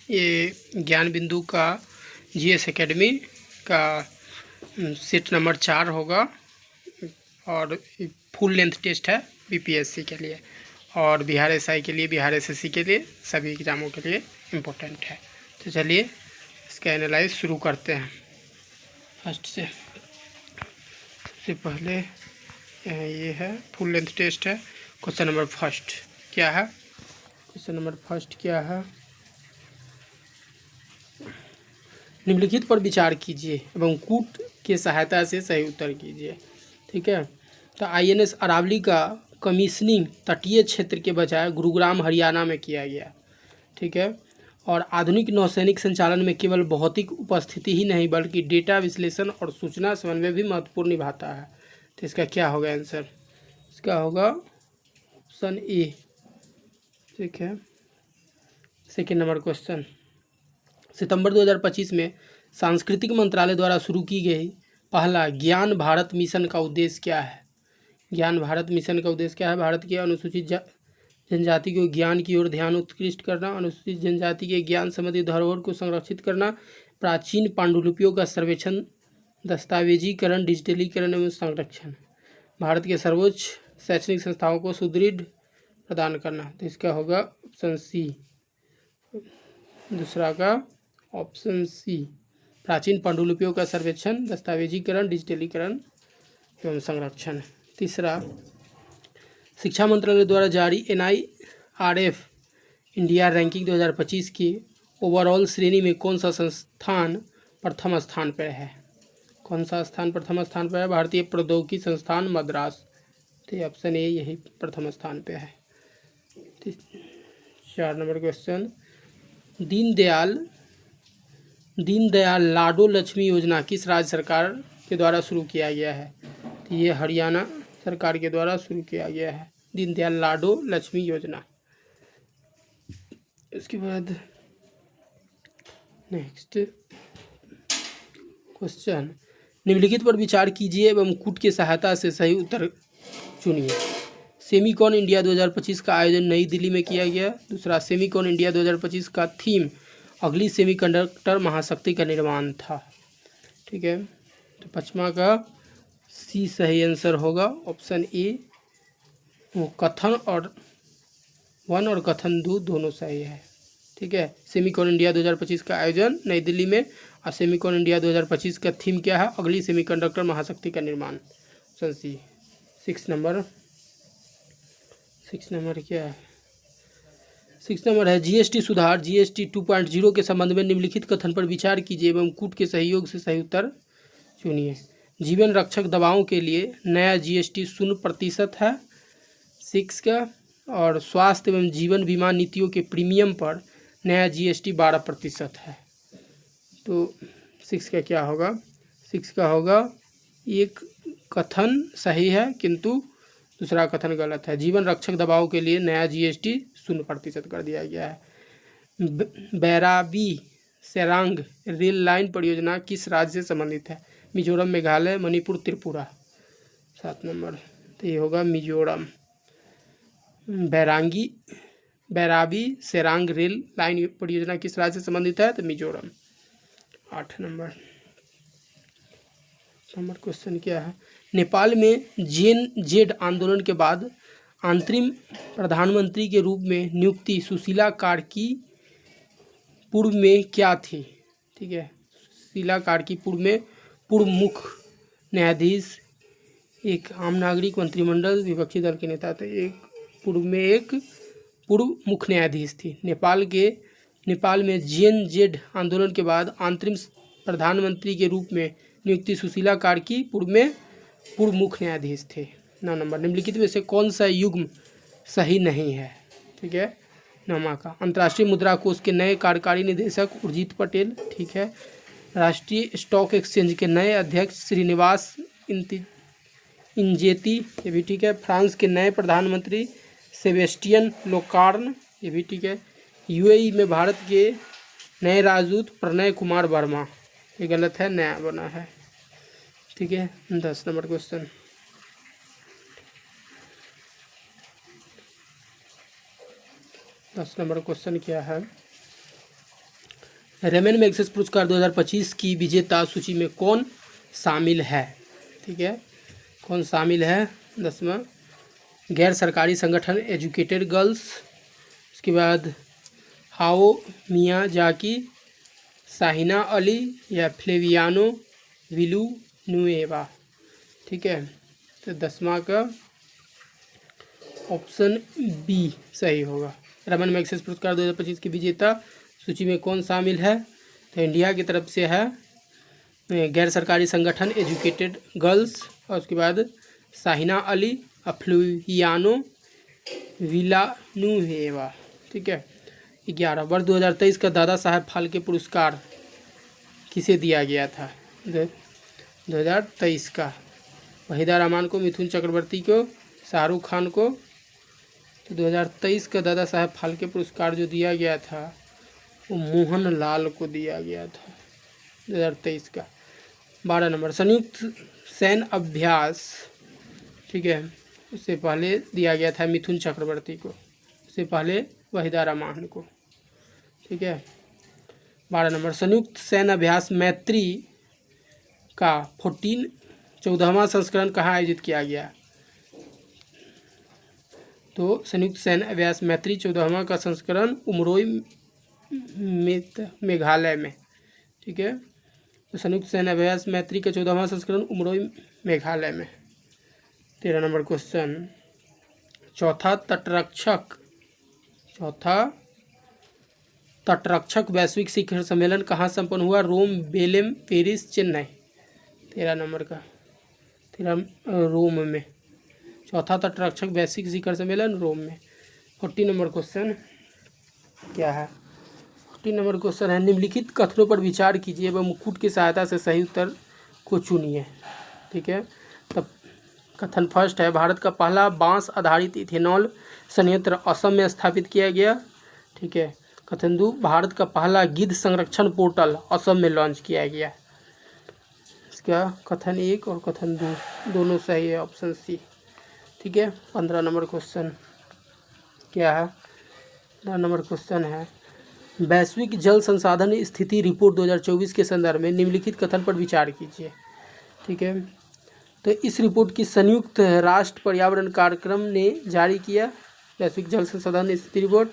ये ज्ञान बिंदु का जीएस एकेडमी का सेट नंबर 4 होगा और फुल लेंथ टेस्ट है बीपीएससी के लिए और बिहार एसआई के लिए, बिहार एसएससी के लिए, सभी एग्ज़ामों के लिए इम्पोर्टेंट है। तो चलिए इसका एनालाइज शुरू करते हैं फर्स्ट से। सबसे पहले ये है फुल लेंथ टेस्ट है। क्वेश्चन नंबर फर्स्ट क्या है? क्वेश्चन नंबर फर्स्ट क्या है? निम्नलिखित पर विचार कीजिए एवं कूट की सहायता से सही उत्तर कीजिए। ठीक है, तो आईएनएस अरावली का कमीशनिंग तटीय क्षेत्र के बजाय गुरुग्राम हरियाणा में किया गया। ठीक है, और आधुनिक नौसैनिक संचालन में केवल भौतिक उपस्थिति ही नहीं बल्कि डेटा विश्लेषण और सूचना समन्वय भी महत्वपूर्ण निभाता है। तो इसका क्या होगा आंसर? इसका होगा ऑप्शन ए। ठीक है, सेकेंड नंबर क्वेश्चन, सितंबर 2025 में सांस्कृतिक मंत्रालय द्वारा शुरू की गई पहला ज्ञान भारत मिशन का उद्देश्य क्या है? ज्ञान भारत मिशन का उद्देश्य क्या है? भारत के अनुसूचित जनजाति को ज्ञान की ओर ध्यान उत्कृष्ट करना, अनुसूचित जनजाति के ज्ञान संबंधी धरोहर को संरक्षित करना, प्राचीन पांडुलिपियों का सर्वेक्षण, दस्तावेजीकरण, डिजिटलीकरण एवं संरक्षण, भारत के सर्वोच्च शैक्षणिक संस्थाओं को सुदृढ़ प्रदान करना। तो इसका होगा ऑप्शन सी, दूसरा का ऑप्शन सी, प्राचीन पांडुलिपियों का सर्वेक्षण, दस्तावेजीकरण, डिजिटलीकरण एवं संरक्षण। तीसरा, शिक्षा मंत्रालय द्वारा जारी NIRF इंडिया रैंकिंग 2025 की ओवरऑल श्रेणी में कौन सा संस्थान प्रथम स्थान पर है? कौन सा स्थान प्रथम स्थान पर है? भारतीय प्रौद्योगिकी संस्थान मद्रास। तो ऑप्शन ए यही प्रथम स्थान पर है। 4 नंबर क्वेश्चन, दीनदयाल लाडो लक्ष्मी योजना किस राज्य सरकार के द्वारा शुरू किया गया है? तो ये हरियाणा सरकार के द्वारा शुरू किया गया है दीनदयाल लाडो लक्ष्मी योजना। इसके बाद नेक्स्ट क्वेश्चन, निम्नलिखित पर विचार कीजिए एवं कूट की सहायता से सही उत्तर चुनिए। सेमीकॉन इंडिया 2025 का आयोजन नई दिल्ली में किया गया। दूसरा, सेमीकॉन इंडिया 2025 का थीम अगली सेमीकंडक्टर महाशक्ति का निर्माण था। ठीक है, तो पचमा का सी सही आंसर होगा ऑप्शन ए। वो कथन और 1 और कथन 2 दोनों सही है। ठीक है, सेमीकॉन इंडिया 2025 का आयोजन नई दिल्ली में और सेमीकॉन इंडिया 2025 का थीम क्या है? अगली सेमीकंडक्टर महाशक्ति का निर्माण, ऑप्शन सी। 6 नंबर क्या है? 6 नंबर है जीएसटी सुधार जीएसटी 2.0 के संबंध में निम्नलिखित कथन पर विचार कीजिए एवं कूट के सहयोग से सही उत्तर चुनिए। जीवन रक्षक दवाओं के लिए नया जीएसटी 0% है 6 का, और स्वास्थ्य एवं जीवन बीमा नीतियों के प्रीमियम पर नया जीएसटी 12% है। तो 6 का क्या होगा? 6 का होगा एक कथन सही है किंतु दूसरा कथन गलत है। जीवन रक्षक दवाओं के लिए नया जीएसटी 0% कर दिया गया है। बैराबी सेरांग रेल लाइन परियोजना किस राज्य से संबंधित है? मिजोरम, मेघालय, मणिपुर, त्रिपुरा। 7 नंबर, तो ये होगा मिजोरम। बैराबी सेरांग रेल लाइन परियोजना किस राज्य से संबंधित है? तो मिजोरम। 8 नंबर क्वेश्चन क्या है? नेपाल में जेन-जेड आंदोलन के बाद अंतरिम प्रधानमंत्री के रूप में नियुक्ति सुशीला कार्की पूर्व में क्या थी? ठीक है, सुशीला कार्की पूर्व में पूर्व मुख्य न्यायाधीश, एक आम नागरिक, मंत्रिमंडल, विपक्षी दल के नेता थे। एक पूर्व मुख्य न्यायाधीश थी। नेपाल में जेन-जेड आंदोलन के बाद अंतरिम प्रधानमंत्री के रूप में नियुक्ति सुशीला कार्की पूर्व मुख्य न्यायाधीश थे। 9 नंबर, निम्नलिखित में से कौन सा युग्म सही नहीं है? ठीक है, नमा का। अंतर्राष्ट्रीय मुद्रा कोष के नए कार्यकारी निदेशक उर्जित पटेल। ठीक है, राष्ट्रीय स्टॉक एक्सचेंज के नए अध्यक्ष श्रीनिवास इंजेती, ये भी ठीक है। फ्रांस के नए प्रधानमंत्री सेबेस्टियन लोकार्न, ये भी ठीक है। यूएई में भारत के नए राजदूत प्रणय कुमार वर्मा, ये गलत है, नया बना है। ठीक है, 10 नंबर क्वेश्चन, 10 नंबर क्वेश्चन क्या है? रेमन मैग्सेसे पुरस्कार 2025 की विजेता सूची में कौन शामिल है? ठीक है, कौन शामिल है? 10वां गैर सरकारी संगठन एजुकेटेड गर्ल्स, उसके बाद हाओ मियाजाकी, शाहिना अली या फ्लेवियानो विलुनुएवा। ठीक है, तो 10वां का ऑप्शन बी सही होगा। रमन मैग्सेसे पुरस्कार 2025 की विजेता सूची में कौन शामिल है? तो इंडिया की तरफ से है गैर सरकारी संगठन एजुकेटेड गर्ल्स, और उसके बाद शाहिना अली, फ्लूयानो विलानुएवा। ठीक है, 11 वर्ष 2023 का दादा साहब फाल्के पुरस्कार किसे दिया गया था? 2023 का वहीदा रहमान को, मिथुन चक्रवर्ती को, शाहरुख खान को। तो 2023 का दादा साहब फाल्के पुरस्कार जो दिया गया था वो मोहन लाल को दिया गया था 2023 का। 12 नंबर संयुक्त सैन्य अभ्यास, ठीक है, उससे पहले दिया गया था मिथुन चक्रवर्ती को, उससे पहले वहीदा रहमान को। ठीक है, 12 नंबर संयुक्त सैन्य अभ्यास मैत्री का 14वां संस्करण कहाँ आयोजित किया गया? तो संयुक्त सैन्य अभ्यास मैत्री 14वां का संस्करण उमरोई मेघालय में। ठीक है, तो संयुक्त सैन्य अभ्यास मैत्री का 14वां संस्करण उमरोई मेघालय में। 13 नंबर क्वेश्चन, चौथा तटरक्षक वैश्विक शिखर सम्मेलन कहाँ संपन्न हुआ? रोम, बेलेम, पेरिस, चेन्नई। 13 नंबर का 13 रोम में। चौथा तटरक्षक वैश्विक शिखर सम्मेलन रोम में। 40 नंबर क्वेश्चन क्या है? 40 नंबर क्वेश्चन है निम्नलिखित कथनों पर विचार कीजिए एवं मुकुट की सहायता से सही उत्तर को चुनिए। ठीक है, तब कथन फर्स्ट है भारत का पहला बांस आधारित इथेनॉल संयंत्र असम में स्थापित किया गया। ठीक है, कथन 2 भारत का पहला गिद्ध संरक्षण पोर्टल असम में लॉन्च किया गया। इसका कथन 1 और कथन 2 दोनों सही है, ऑप्शन सी। ठीक है, 15 नंबर क्वेश्चन क्या है? 15 नंबर क्वेश्चन है वैश्विक जल संसाधन स्थिति रिपोर्ट 2024 के संदर्भ में निम्नलिखित कथन पर विचार कीजिए। ठीक है, तो इस रिपोर्ट की संयुक्त राष्ट्र पर्यावरण कार्यक्रम ने जारी किया वैश्विक जल संसाधन स्थिति रिपोर्ट।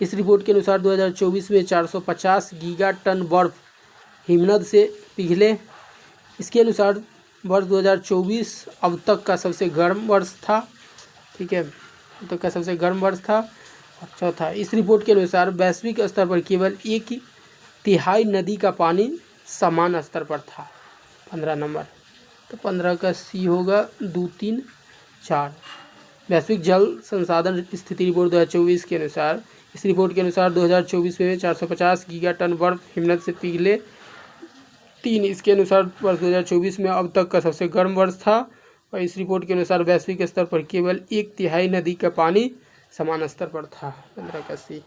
इस रिपोर्ट के अनुसार 2024 में 450 गीगा टन बर्फ हिमनद से पिघले। इसके अनुसार वर्ष 2024 अब तक का सबसे गर्म वर्ष था। ठीक है, अब तक का सबसे गर्म वर्ष था। और चौथा, इस रिपोर्ट के अनुसार वैश्विक स्तर पर केवल 1/3 नदी का पानी समान स्तर पर था। 15 नंबर, तो 15 का सी होगा 2, 3, 4। वैश्विक जल संसाधन स्थिति रिपोर्ट 2024 के अनुसार, इस रिपोर्ट के अनुसार 2024 में 450 गीगा टन बर्फ हिमनद से पिघले। 3, इसके अनुसार वर्ष 2024 में अब तक का सबसे गर्म वर्ष था। और इस रिपोर्ट के अनुसार वैश्विक स्तर पर केवल 1/3 नदी का पानी समान स्तर पर था। 15 का सी।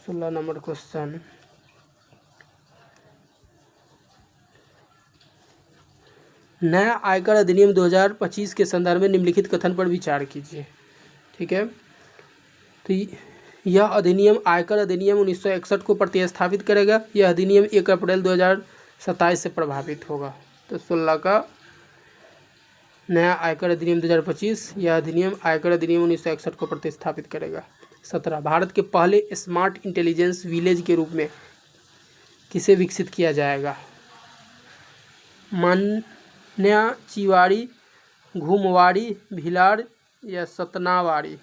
16 नंबर क्वेश्चन नया आयकर अधिनियम 2025 के संदर्भ में निम्नलिखित कथन पर विचार कीजिए। ठीक है, तो यह अधिनियम आयकर अधिनियम 1961 को प्रतिस्थापित करेगा। यह अधिनियम 1 अप्रैल 2027 से प्रभावित होगा। तो 16 का नया आयकर अधिनियम 2025, यह अधिनियम आयकर अधिनियम 1961 को प्रतिस्थापित करेगा। 17 भारत के पहले स्मार्ट इंटेलिजेंस विलेज के रूप में किसे विकसित किया जाएगा? मान्याचिवाड़ी, घुमवाड़ी, भिलाड़ या सतनावाड़ी?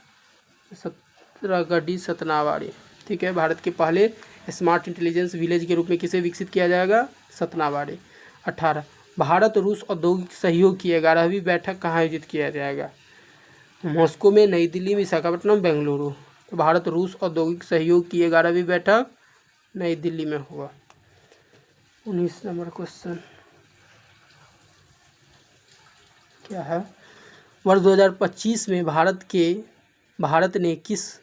17 सतनावाड़ी। ठीक है, भारत के पहले स्मार्ट इंटेलिजेंस विलेज के रूप में किसे विकसित किया जाएगा? सतनावाड़ी। 18 भारत रूस औद्योगिक सहयोग की 11वीं बैठक कहाँ आयोजित किया जाएगा? मॉस्को में, नई दिल्ली, विशाखापट्टनम, बेंगलुरु। तो भारत रूस औद्योगिक सहयोग की 11वीं बैठक नई दिल्ली में हुआ। 19 नंबर क्वेश्चन क्या है? वर्ष 2025 में भारत ने किस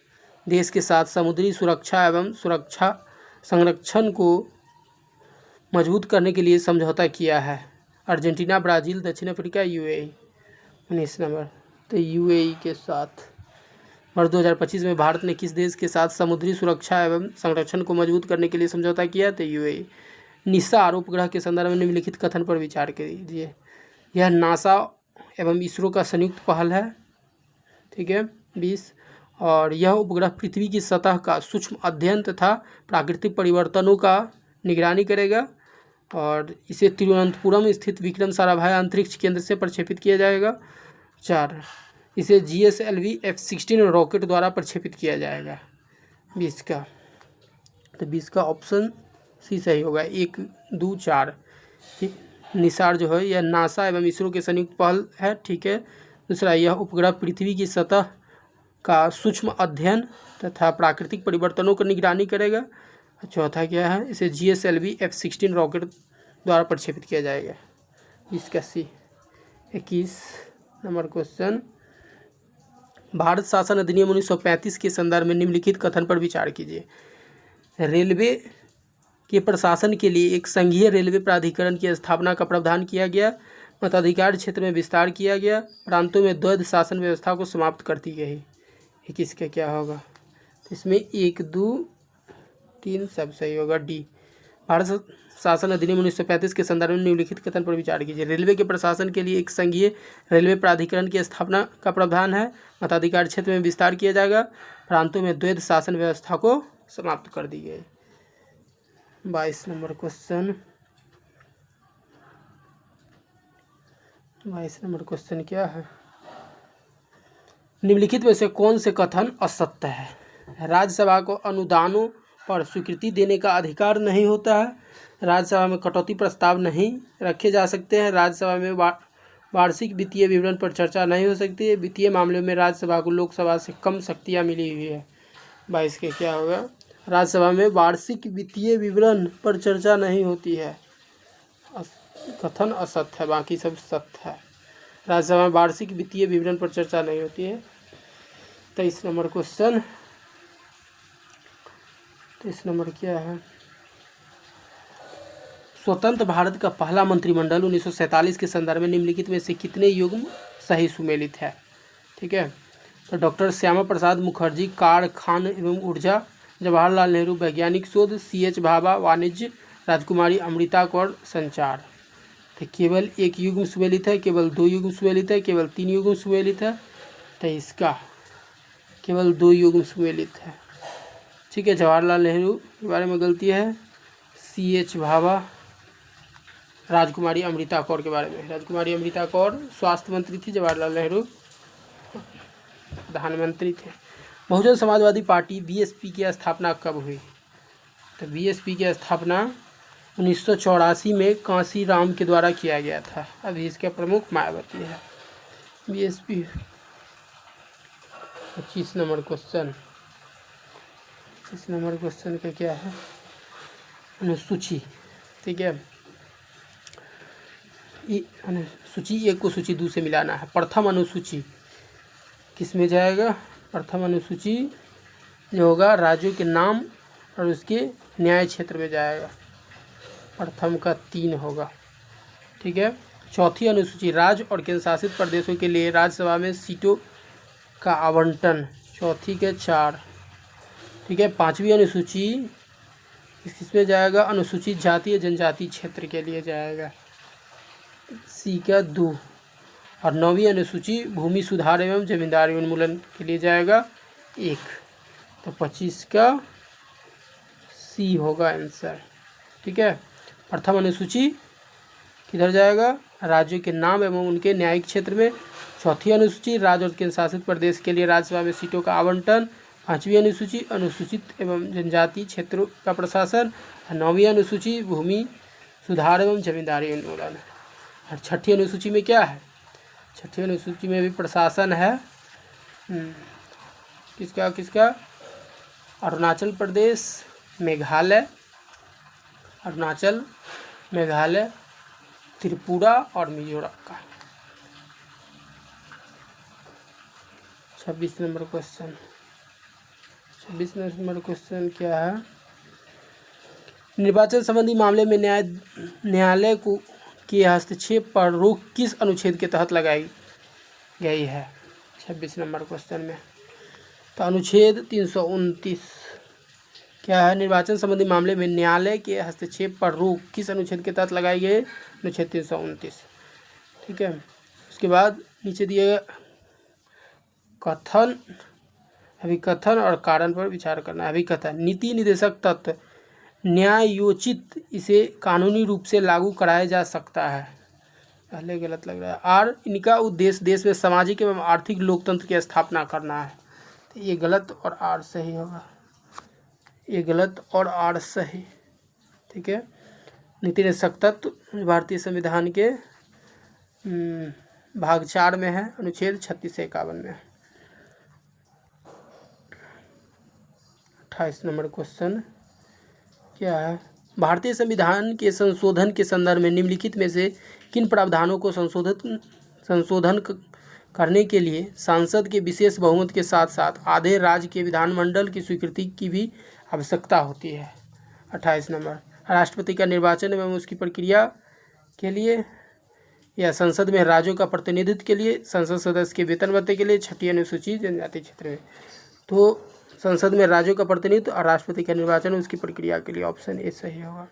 देश के साथ समुद्री सुरक्षा एवं सुरक्षा संरक्षण को मजबूत करने के लिए समझौता किया है? अर्जेंटीना, ब्राज़ील, दक्षिण अफ्रीका, यूएई। 19 नंबर, तो यूएई के साथ वर्ष 2025 में भारत ने किस देश के साथ समुद्री सुरक्षा एवं संरक्षण को मजबूत करने के लिए समझौता किया? तो यूएई। निसार उपग्रह के संदर्भ में निम्नलिखित कथन पर विचार कीजिए। यह नासा एवं इसरो का संयुक्त पहल है, ठीक है। 20 और यह उपग्रह पृथ्वी की सतह का सूक्ष्म अध्ययन तथा प्राकृतिक परिवर्तनों का निगरानी करेगा और इसे तिरुवनंतपुरम स्थित विक्रम साराभाई अंतरिक्ष केंद्र से प्रक्षेपित किया जाएगा। 4 इसे GSLV F-16 रॉकेट द्वारा प्रक्षेपित किया जाएगा। 20 का, तो 20 का ऑप्शन सी सही होगा, 1, 2, 4। ठीक, निसार जो है यह नासा एवं इसरो के संयुक्त पहल है, ठीक है। दूसरा, यह उपग्रह पृथ्वी की सतह का सूक्ष्म अध्ययन तथा प्राकृतिक परिवर्तनों की निगरानी करेगा। चौथा क्या है, इसे GSLV F-16 रॉकेट द्वारा प्रक्षेपित किया जाएगा। इसका सी। 21 नंबर क्वेश्चन, भारत शासन अधिनियम 1935 के संदर्भ में निम्नलिखित कथन पर विचार कीजिए। रेलवे के प्रशासन के लिए एक संघीय रेलवे प्राधिकरण की स्थापना का प्रावधान किया गया। मताधिकार क्षेत्र में विस्तार किया गया। प्रांतों में द्वैध शासन व्यवस्था को समाप्त कर दी गई। 21 का क्या होगा, इसमें 1, 2, 3 सब सही होगा, डी। भारत शासन अधिनियम 1935 के संदर्भ में निम्नलिखित कथन पर विचार कीजिए। रेलवे के प्रशासन के लिए एक संघीय रेलवे प्राधिकरण की स्थापना का प्रावधान है। मताधिकार क्षेत्र में विस्तार किया जाएगा। प्रांतों में द्वैध शासन व्यवस्था को समाप्त कर दी गई। 22 नंबर क्वेश्चन, 22 नंबर क्वेश्चन क्या है, निम्नलिखित में से कौन से कथन असत्य है? राज्यसभा को अनुदानों पर स्वीकृति देने का अधिकार नहीं होता है। राज्यसभा में कटौती प्रस्ताव नहीं रखे जा सकते हैं। राज्यसभा में वार्षिक वित्तीय विवरण पर चर्चा नहीं हो सकती है। वित्तीय मामलों में राज्यसभा को लोकसभा से कम शक्तियाँ मिली हुई है। 22 के क्या होगा, राज्यसभा में वार्षिक वित्तीय विवरण पर चर्चा नहीं होती है। कथन असत्य है, बाकी सब सत्य है। राज्यसभा में वार्षिक वित्तीय विवरण पर चर्चा नहीं होती है। 23 नंबर क्वेश्चन, 23 नंबर क्या है, स्वतंत्र भारत का पहला मंत्रिमंडल 1947 के संदर्भ में निम्नलिखित में से कितने युग्म सही सुमेलित है? ठीक है, तो डॉक्टर श्यामा प्रसाद मुखर्जी कार खान एवं ऊर्जा, जवाहरलाल नेहरू वैज्ञानिक शोध, CH भाभा वाणिज्य, राजकुमारी अमृता कौर संचार। तो केवल 1 युग्म सुमेलित है, केवल 2 युग्म सुमेलित है, केवल 3 युग्म सुमेलित है। तो इसका केवल 2 युग्म सुमेलित है, ठीक है। जवाहरलाल नेहरू के बारे में गलती है। CH भाभा, राजकुमारी अमृता कौर के बारे में, राजकुमारी अमृता कौर स्वास्थ्य मंत्री थी, जवाहरलाल नेहरू प्रधानमंत्री थे। बहुजन समाजवादी पार्टी BSP की स्थापना कब हुई? तो BSP की स्थापना 1984 में कांसीराम के द्वारा किया गया था। अभी इसके प्रमुख मायावती है। BSP। 25 number question, 25 number question का क्या है, अनुसूची, ठीक है। सूची 1 को सूची 2 से मिलाना है। प्रथम अनुसूची किस में जाएगा? प्रथम अनुसूची जो होगा राज्यों के नाम और उसके न्याय क्षेत्र में जाएगा। प्रथम का 3 होगा, ठीक है। चौथी अनुसूची राज्य और केंद्र शासित प्रदेशों के लिए राज्यसभा में सीटों का आवंटन, चौथी के 4, ठीक है। पांचवी अनुसूची किसमें जाएगा? अनुसूचित जाति या जनजाति क्षेत्र के लिए जाएगा, C का 2। और 9वीं अनुसूची भूमि सुधार एवं जमींदारी उन्मूलन के लिए जाएगा 1। तो 25 का C होगा आंसर, ठीक है। प्रथम अनुसूची किधर जाएगा? राज्यों के नाम एवं उनके न्यायिक क्षेत्र में। चौथी अनुसूची राज्य और केंद्र शासित प्रदेश के लिए राज्यसभा में सीटों का आवंटन। पांचवी अनुसूची अनुसूचित एवं जनजाति क्षेत्रों का प्रशासन। 9वीं अनुसूची भूमि सुधार एवं जमींदारी उन्मूलन। और छठी अनुसूची में क्या है? छठी अनुसूची में भी प्रशासन है। किसका किसका? अरुणाचल प्रदेश, मेघालय, अरुणाचल, मेघालय, त्रिपुरा और मिजोरम का। 26 नंबर क्वेश्चन, 26 नंबर क्वेश्चन क्या है? निर्वाचन संबंधी मामले में न्यायालय को के हस्तक्षेप पर रोक किस अनुच्छेद के तहत लगाई गई है? 26 नंबर क्वेश्चन में तो अनुच्छेद 329 क्या है? निर्वाचन संबंधी मामले में न्यायालय के हस्तक्षेप पर रोक किस अनुच्छेद के तहत लगाई गई? अनुच्छेद 329। ठीक है। उसके बाद नीचे दिए कथन, अभिकथन और कारण पर विचार करना है। अभिकथन, नीति निर्देशक तत्व न्यायोचित इसे कानूनी रूप से लागू कराया जा सकता है। पहले गलत लग रहा है। आर, इनका उद्देश्य देश में सामाजिक एवं आर्थिक लोकतंत्र की स्थापना करना है। तो ये गलत और आर सही होगा, ये गलत और आर सही। ठीक है। नीति निर्देशक तत्व भारतीय संविधान के भाग 4 में है, अनुच्छेद 36 से 51 में। 28 नंबर क्वेश्चन क्या है? भारतीय संविधान के संशोधन के संदर्भ में निम्नलिखित में से किन प्रावधानों को संशोधन करने के लिए सांसद के विशेष बहुमत के साथ साथ आधे राज्य के विधानमंडल की स्वीकृति की भी आवश्यकता होती है? 28 नंबर, राष्ट्रपति का निर्वाचन एवं उसकी प्रक्रिया के लिए, या संसद में राज्यों का प्रतिनिधित्व के लिए, संसद सदस्य के वेतन भत्ते के लिए, छठी अनुसूची जनजाति क्षेत्र में। तो संसद में राज्यों का प्रतिनिधित्व और राष्ट्रपति का निर्वाचन उसकी प्रक्रिया के लिए, ऑप्शन ए सही होगा।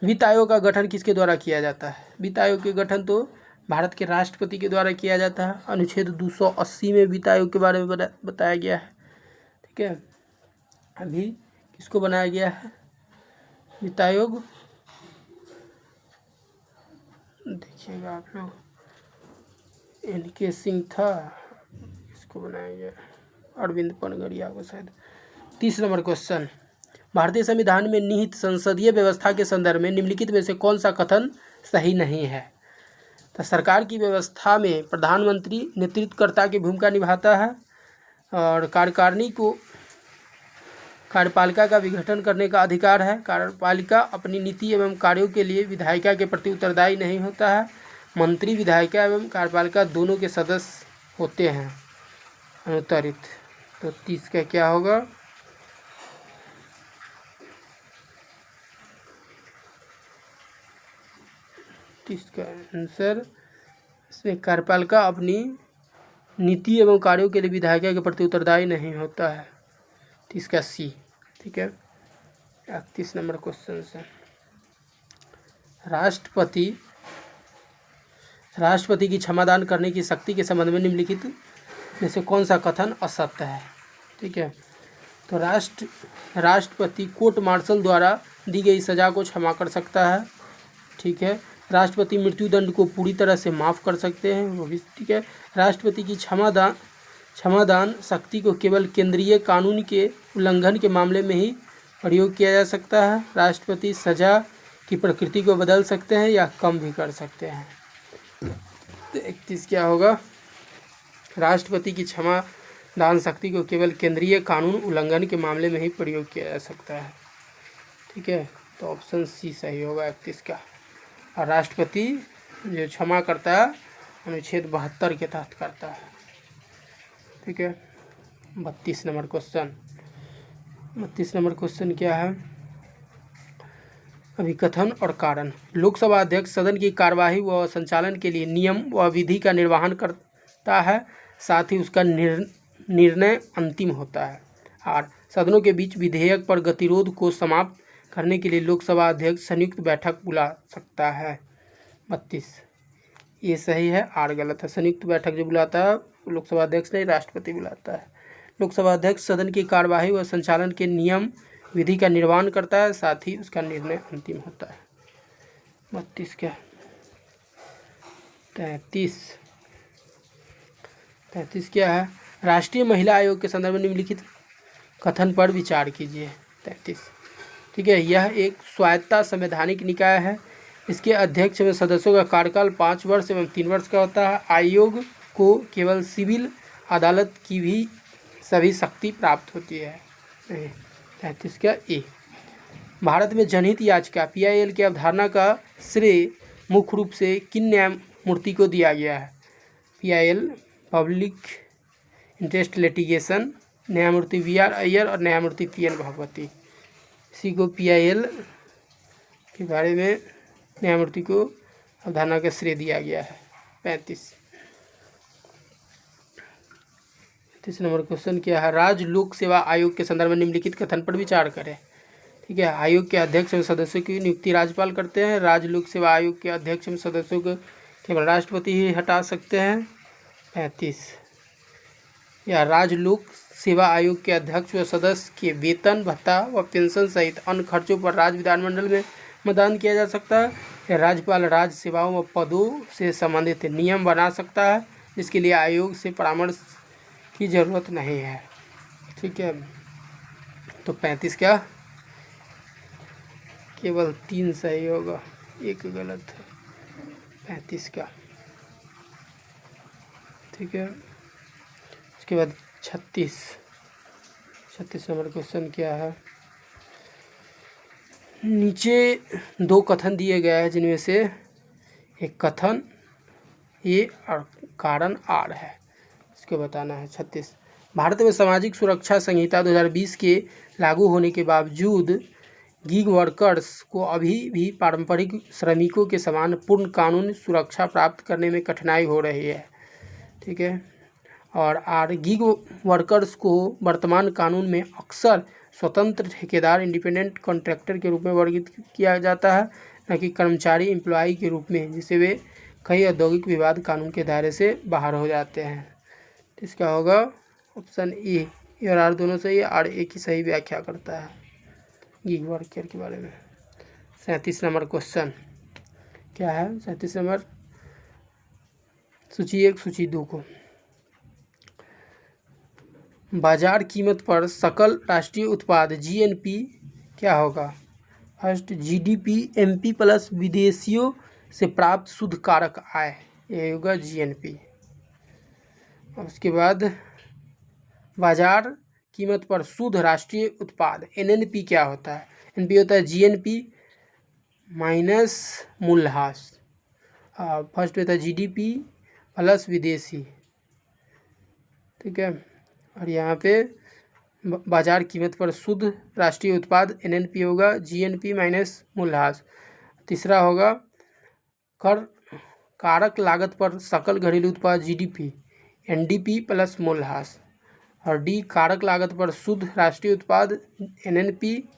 वित्त आयोग का गठन किसके द्वारा किया जाता है? वित्त आयोग के गठन तो भारत के राष्ट्रपति के द्वारा किया जाता है। अनुच्छेद 280 में वित्त आयोग के बारे में बताया गया है। ठीक है। अभी किसको बनाया गया है वित्त आयोग? देखिएगा आप लोग, NK सिंह था, इसको बनाया गया अरविंद पनगड़िया को शायद। 30 नंबर क्वेश्चन, भारतीय संविधान में निहित संसदीय व्यवस्था के संदर्भ में निम्नलिखित में से कौन सा कथन सही नहीं है? तो सरकार की व्यवस्था में प्रधानमंत्री नेतृत्वकर्ता की भूमिका निभाता है और कार्यपालिका का विघटन करने का अधिकार है। कार्यपालिका अपनी नीति एवं कार्यों के लिए विधायिका के प्रति उत्तरदायी नहीं होता है। मंत्री विधायिका एवं कार्यपालिका दोनों के सदस्य होते हैं अनुत्तरित। तो 30 का क्या होगा? इसका आंसर, इसमें कार्यपालिका अपनी नीति एवं कार्यों के लिए विधायिका के प्रति उत्तरदायी नहीं होता है। तो इसका सी। ठीक है। 31 नंबर क्वेश्चन से, राष्ट्रपति की क्षमादान करने की शक्ति के संबंध में निम्नलिखित में से कौन सा कथन असत्य है? ठीक है। तो राष्ट्रपति कोर्ट मार्शल द्वारा दी गई सजा को क्षमा कर सकता है। ठीक है। राष्ट्रपति मृत्युदंड को पूरी तरह से माफ़ कर सकते हैं, वो भी ठीक है। राष्ट्रपति की क्षमादान शक्ति को केवल केंद्रीय कानून के उल्लंघन के मामले में ही प्रयोग किया जा सकता है। राष्ट्रपति सजा की प्रकृति को बदल सकते हैं या कम भी कर सकते हैं। तो 31 क्या होगा? राष्ट्रपति की क्षमादान शक्ति को केवल केंद्रीय कानून उल्लंघन के मामले में ही प्रयोग किया जा सकता है। ठीक है। तो ऑप्शन सी सही होगा 31 का। और राष्ट्रपति जो क्षमा करता है अनुच्छेद 72 के तहत करता है। ठीक है। 32 नंबर क्वेश्चन, 32 नंबर क्वेश्चन क्या है? अभिकथन और कारण, लोकसभा अध्यक्ष सदन की कार्यवाही व संचालन के लिए नियम व विधि का निर्वहन करता है, साथ ही उसका निर्णय अंतिम होता है। और सदनों के बीच विधेयक पर गतिरोध को समाप्त करने के लिए लोकसभा अध्यक्ष संयुक्त बैठक बुला सकता है। 32 ये सही है, आर गलत है। संयुक्त बैठक जो बुलाता है लोकसभा अध्यक्ष नहीं, राष्ट्रपति बुलाता है। लोकसभा अध्यक्ष सदन की कार्यवाही व संचालन के नियम विधि का निर्वहन करता है, साथ ही उसका निर्णय अंतिम होता है। 32 क्या? 33 क्या है? राष्ट्रीय महिला आयोग के संदर्भ में निम्नलिखित कथन पर विचार कीजिए। 33 ठीक है। यह एक स्वायत्ता संवैधानिक निकाय है। इसके अध्यक्ष एवं सदस्यों का कार्यकाल 5 वर्ष एवं 3 वर्ष का होता है। आयोग को केवल सिविल अदालत की भी सभी शक्ति प्राप्त होती है। 33 का ए। भारत में जनहित याचिका PIL की अवधारणा का श्रेय मुख्य रूप से किन न्यायमूर्ति को दिया गया है? PIL पब्लिक इंटरेस्ट लिटिगेशन, न्यायमूर्ति VR अय्यर और न्यायमूर्ति PN भागवती। इसी को PIL के बारे में न्यायमूर्ति को अवधारणा का श्रेय दिया गया है। 35 तीसरा नंबर क्वेश्चन क्या है, राज्य लोक सेवा आयोग के संदर्भ में निम्नलिखित कथन पर विचार करें। ठीक है, आयोग के अध्यक्ष एवं सदस्यों की नियुक्ति राज्यपाल करते हैं। राज्य लोक सेवा आयोग के अध्यक्ष एवं सदस्यों को केवल राष्ट्रपति ही हटा सकते हैं। 35, या राज्य लोक सेवा आयोग के अध्यक्ष व सदस्य के वेतन भत्ता व पेंशन सहित अन्य खर्चों पर राज्य विधानमंडल में मतदान किया जा सकता है। या राज्यपाल राज्य सेवाओं व पदों से संबंधित नियम बना सकता है, जिसके लिए आयोग से परामर्श की जरूरत नहीं है। ठीक है, तो 35 क्या, केवल 3 सही होगा, 1 गलत है 35 का। ठीक है, उसके बाद 36 नंबर क्वेश्चन क्या है, नीचे 2 कथन दिए गए हैं जिनमें से एक कथन ए और कारण आर है, इसको बताना है। 36, भारत में सामाजिक सुरक्षा संहिता 2020 के लागू होने के बावजूद गिग वर्कर्स को अभी भी पारंपरिक श्रमिकों के समान पूर्ण कानूनी सुरक्षा प्राप्त करने में कठिनाई हो रही है। ठीक है, और गिग वर्कर्स को वर्तमान कानून में अक्सर स्वतंत्र ठेकेदार इंडिपेंडेंट कॉन्ट्रैक्टर के रूप में वर्गीकृत किया जाता है, न कि कर्मचारी एम्प्लॉय के रूप में, जिससे वे कई औद्योगिक विवाद कानून के दायरे से बाहर हो जाते हैं। तो इसका होगा ऑप्शन ए और आर दोनों सही है, आर ए की सही व्याख्या करता है गिग वर्कर के बारे में। 37 नंबर क्वेश्चन क्या है, 37 नंबर सूची 1 सूची 2 को, बाजार कीमत पर सकल राष्ट्रीय उत्पाद जीएनपी क्या होगा। फर्स्ट, जीडीपी एमपी प्लस विदेशियों से प्राप्त शुद्ध कारक आय, यह होगा जीएनपी। और उसके बाद बाजार कीमत पर शुद्ध राष्ट्रीय उत्पाद एनएनपी क्या होता है। एनपी होता है जीएनपी माइनस मूल्यह्रास। फर्स्ट होता है जीडीपी प्लस विदेशी। ठीक है, और यहाँ पे बाजार कीमत पर शुद्ध राष्ट्रीय उत्पाद एनएनपी होगा जीएनपी माइनस मूल्यह्रास। तीसरा होगा कर कारक लागत पर सकल घरेलू उत्पाद जीडीपी एनडीपी प्लस मूल्यह्रास। और डी कारक लागत पर शुद्ध राष्ट्रीय उत्पाद एनएनपी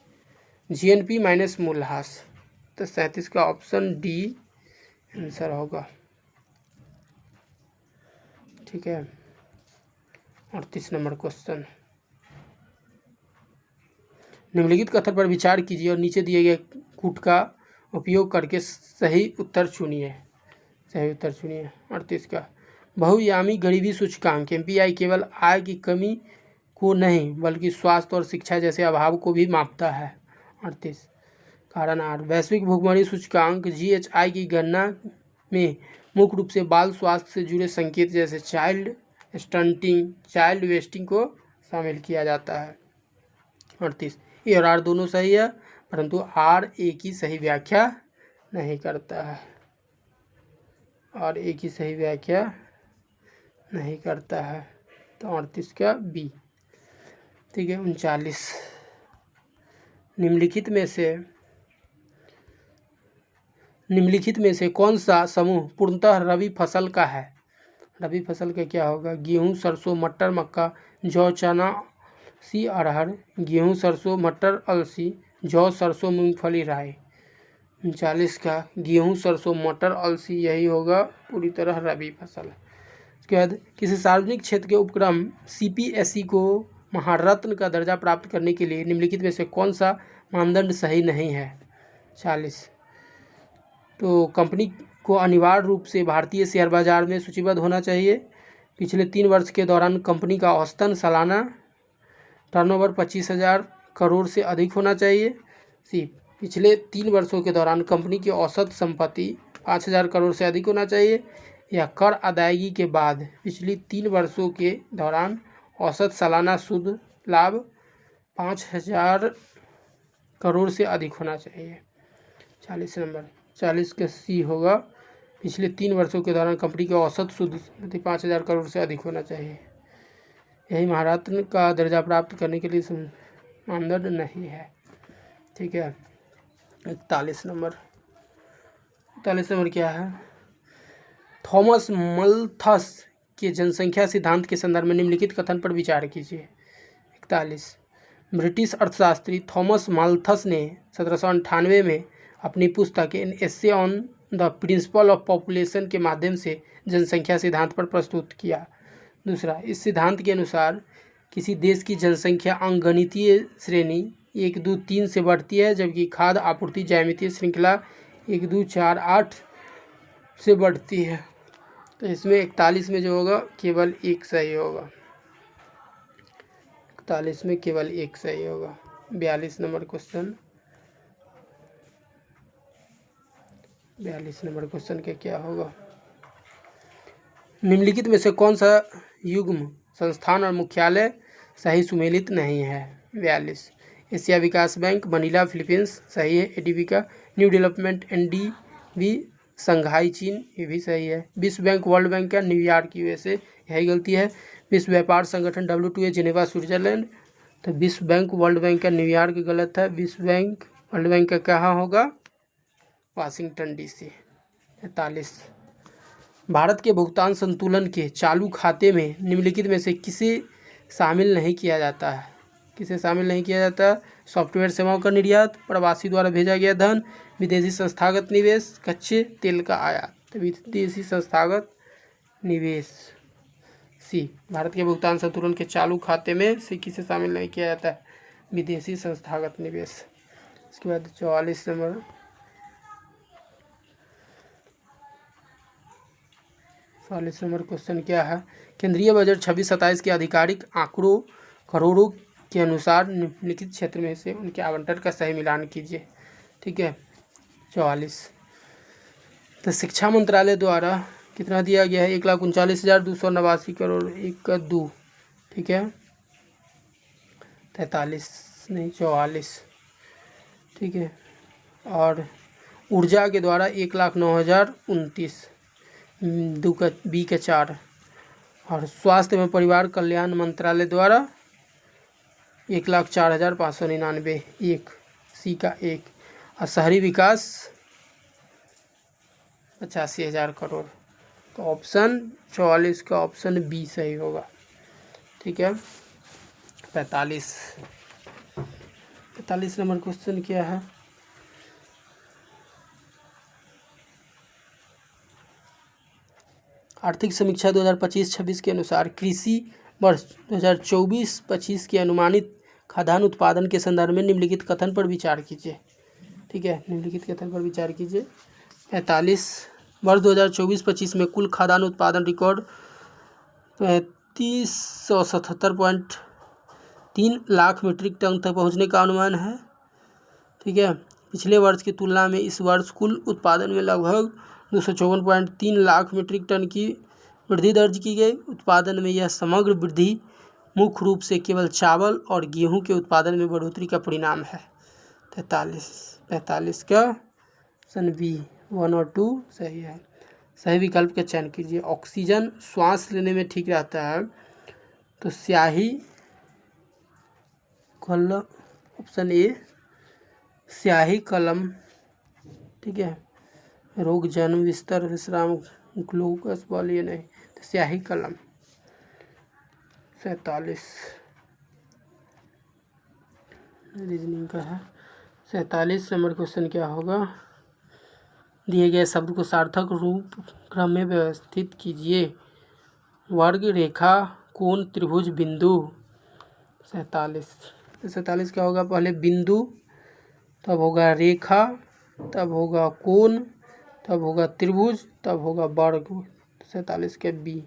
जीएनपी माइनस मूल्यह्रास। तो 37 का ऑप्शन डी आंसर होगा। ठीक है, 38 नंबर क्वेश्चन, निम्नलिखित कथन पर विचार कीजिए और नीचे दिए गए कूट का उपयोग करके सही उत्तर चुनिए। 38 का, बहुआयामी गरीबी सूचकांक एमपीआई केवल आय की कमी को नहीं बल्कि स्वास्थ्य और शिक्षा जैसे अभाव को भी मापता है। 38, कारण आर, वैश्विक भुखमरी सूचकांक जीएचआई की गणना में मुख्य रूप से बाल स्वास्थ्य से जुड़े संकेत जैसे चाइल्ड स्टंटिंग, चाइल्ड वेस्टिंग को शामिल किया जाता है। 38, ए और आर दोनों सही है, परंतु आर ए की सही व्याख्या नहीं करता है, और ए की सही व्याख्या नहीं करता है। तो 38 का बी। ठीक है, 39, निम्नलिखित में से कौन सा समूह पूर्णतः रबी फसल का है। रबी फसल का क्या होगा, गेहूं, सरसों, मटर, मक्का, जौ, चना, सी, अरहर। गेहूं, सरसों, मटर, अलसी, जौ, सरसों, मूंगफली, राई। 39 का गेहूं, सरसों, मटर, अलसी, यही होगा पूरी तरह रबी फसल। उसके बाद किसी सार्वजनिक क्षेत्र के उपक्रम सीपीएसई को महारत्न का दर्जा प्राप्त करने के लिए निम्नलिखित में से कौन सा मानदंड सही नहीं है। 40, तो कंपनी को अनिवार्य रूप से भारतीय शेयर बाजार में सूचीबद्ध होना चाहिए। पिछले 3 वर्ष के दौरान कंपनी का औसतन सालाना टर्नओवर 25,000 करोड़ से अधिक होना चाहिए। सी, पिछले 3 वर्षों के दौरान कंपनी की औसत संपत्ति 5,000 करोड़ से अधिक होना चाहिए। या कर अदायगी के बाद पिछली 3 वर्षों के दौरान औसत सालाना शुद्ध लाभ 5,000 करोड़ से अधिक होना चाहिए। 40 नंबर, 40 का सी होगा, पिछले 3 वर्षों के दौरान कंपनी की औसत शुद्ध संपत्ति 5,000 करोड़ से अधिक होना चाहिए। यही महारत्न का दर्जा प्राप्त करने के लिए मानदंड नहीं है। ठीक है, 41 नंबर क्या है, थॉमस मल्थस के जनसंख्या सिद्धांत के संदर्भ में निम्नलिखित कथन पर विचार कीजिए। 41। ब्रिटिश अर्थशास्त्री थॉमस माल्थस ने 1798 में अपनी पुस्तक an essay on the principle of population के माध्यम से जनसंख्या सिद्धांत पर प्रस्तुत किया। दूसरा, इस सिद्धांत के अनुसार किसी देश की जनसंख्या अंकगणितीय श्रेणी 1, 2, 3 से बढ़ती है, जबकि खाद्य आपूर्ति ज्यामितीय श्रृंखला 1, 2, 4, 8 से बढ़ती है। तो इसमें 41 में जो होगा केवल एक सही होगा। 41 में केवल एक सही होगा। 42 नंबर क्वेश्चन, 42 नंबर क्वेश्चन के क्या होगा? निम्नलिखित में से कौन सा युग्म संस्थान और मुख्यालय सही सुमेलित नहीं है? 42। एशिया विकास बैंक मनीला फिलीपींस सही है, एडीबी का। न्यू डेवलपमेंट एनडीबी संघाई चीन, ये भी सही है। विश्व बैंक वर्ल्ड बैंक का न्यूयॉर्क यूएसए, यही गलती है। विश्व व्यापार संगठन WTO जिनेवा स्विट्जरलैंड, तो विश्व बैंक वर्ल्ड बैंक का न्यूयॉर्क गलत है। विश्व बैंक वर्ल्ड बैंक का कहाँ होगा? Washington DC। 43। भारत के भुगतान संतुलन के चालू खाते में निम्नलिखित में से किसे शामिल नहीं किया जाता है? किसे शामिल नहीं किया जाता? सॉफ्टवेयर सेवाओं का निर्यात, प्रवासी द्वारा भेजा गया धन, विदेशी संस्थागत निवेश, कच्चे तेल का आयात। तो विदेशी संस्थागत निवेश सी। भारत के भुगतान संतुलन के चालू खाते में से किसे शामिल नहीं किया जाता है? विदेशी संस्थागत निवेश। इसके बाद 44 नंबर, 44 नंबर क्वेश्चन क्या है? केंद्रीय बजट 26-27 के आधिकारिक आंकड़ों करोड़ों के अनुसार निम्नलिखित क्षेत्र में से उनके आवंटन का सही मिलान कीजिए। ठीक है। 44। तो शिक्षा मंत्रालय द्वारा कितना दिया गया है? 1,39,289 करोड़, 1 का 2। ठीक है। 43 नहीं 44। ठीक है। और ऊर्जा के द्वारा 1,09,029, 2 का बी का 4। और स्वास्थ्य एवं परिवार कल्याण मंत्रालय द्वारा 1,04,599, 1 सी का 1। और शहरी विकास 85,000 करोड़। तो ऑप्शन 44 का ऑप्शन बी सही होगा। ठीक है। 45 नंबर क्वेश्चन क्या है? आर्थिक समीक्षा 2025-26 के अनुसार कृषि वर्ष 2024-25 के अनुमानित खाद्यान्न उत्पादन के संदर्भ में निम्नलिखित कथन पर विचार कीजिए। ठीक है, निम्नलिखित कथन पर विचार कीजिए। 45 वर्ष 2024-25 में कुल खाद्यान्न उत्पादन रिकॉर्ड 3577.3 लाख मीट्रिक टन तक पहुंचने का अनुमान है। ठीक है। पिछले वर्ष की तुलना में इस वर्ष कुल उत्पादन में लगभग 254.3 लाख मीट्रिक टन की वृद्धि दर्ज की गई। उत्पादन में यह समग्र वृद्धि मुख्य रूप से केवल चावल और गेहूं के उत्पादन में बढ़ोतरी का परिणाम है। 45 का ऑप्शन बी 1 और 2 सही है। सही विकल्प का चयन कीजिए। ऑक्सीजन श्वास लेने में ठीक रहता है, तो स्याही कलम, ऑप्शन ए स्याही कलम। ठीक है। रोग जन्म बिस्तर विश्राम ग्लूकोस बॉल, ये नहीं, तो स्याही कलम। 47 रीजनिंग का है। 47 नंबर क्वेश्चन क्या होगा? दिए गए शब्द को सार्थक रूप क्रम में व्यवस्थित कीजिए। वर्ग, रेखा, कोण, त्रिभुज, बिंदु। 47 क्या होगा? पहले बिंदु, तब होगा रेखा, तब होगा कोण, तब होगा त्रिभुज, तब होगा वर्ग। 47 के बी।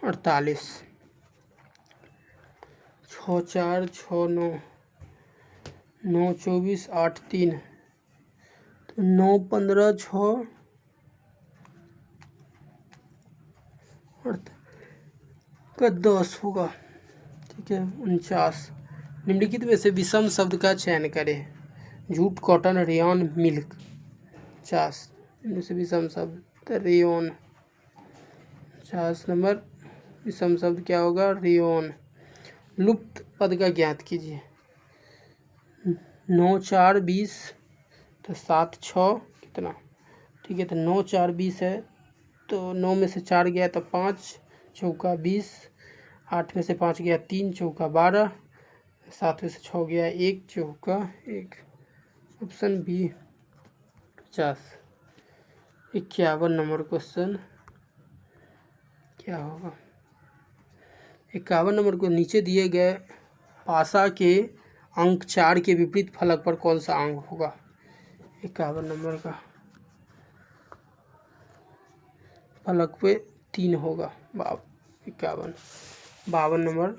48 6, 4, 6, 9, 9, 24, 8, 3, तो 9, 15, 6 का 10 होगा। ठीक है। 49 निम्नलिखित में से विषम शब्द का चयन करें। Jute, cotton, rayon, milk. 50 इनमें से विषम शब्द रेयॉन। 50 नंबर विषम शब्द क्या होगा? रेयॉन। लुप्त पद का ज्ञात कीजिए। 9, 4, 20, तो 7, 6 कितना? ठीक है। तो 9 4 20 है, तो 9 में से 4 गया तो 5 चौका 20, 8 में से 5 गया 3 चौका 12, 7 में से 6 गया 1 चौका 1। Option B 50। 51 नंबर क्वेश्चन क्या होगा? 51 नंबर को नीचे दिए गए पासा के अंक 4 के विपरीत फलक पर कौन सा अंक होगा? 51 नंबर का फलक पे 3 होगा। 51। 52 नंबर,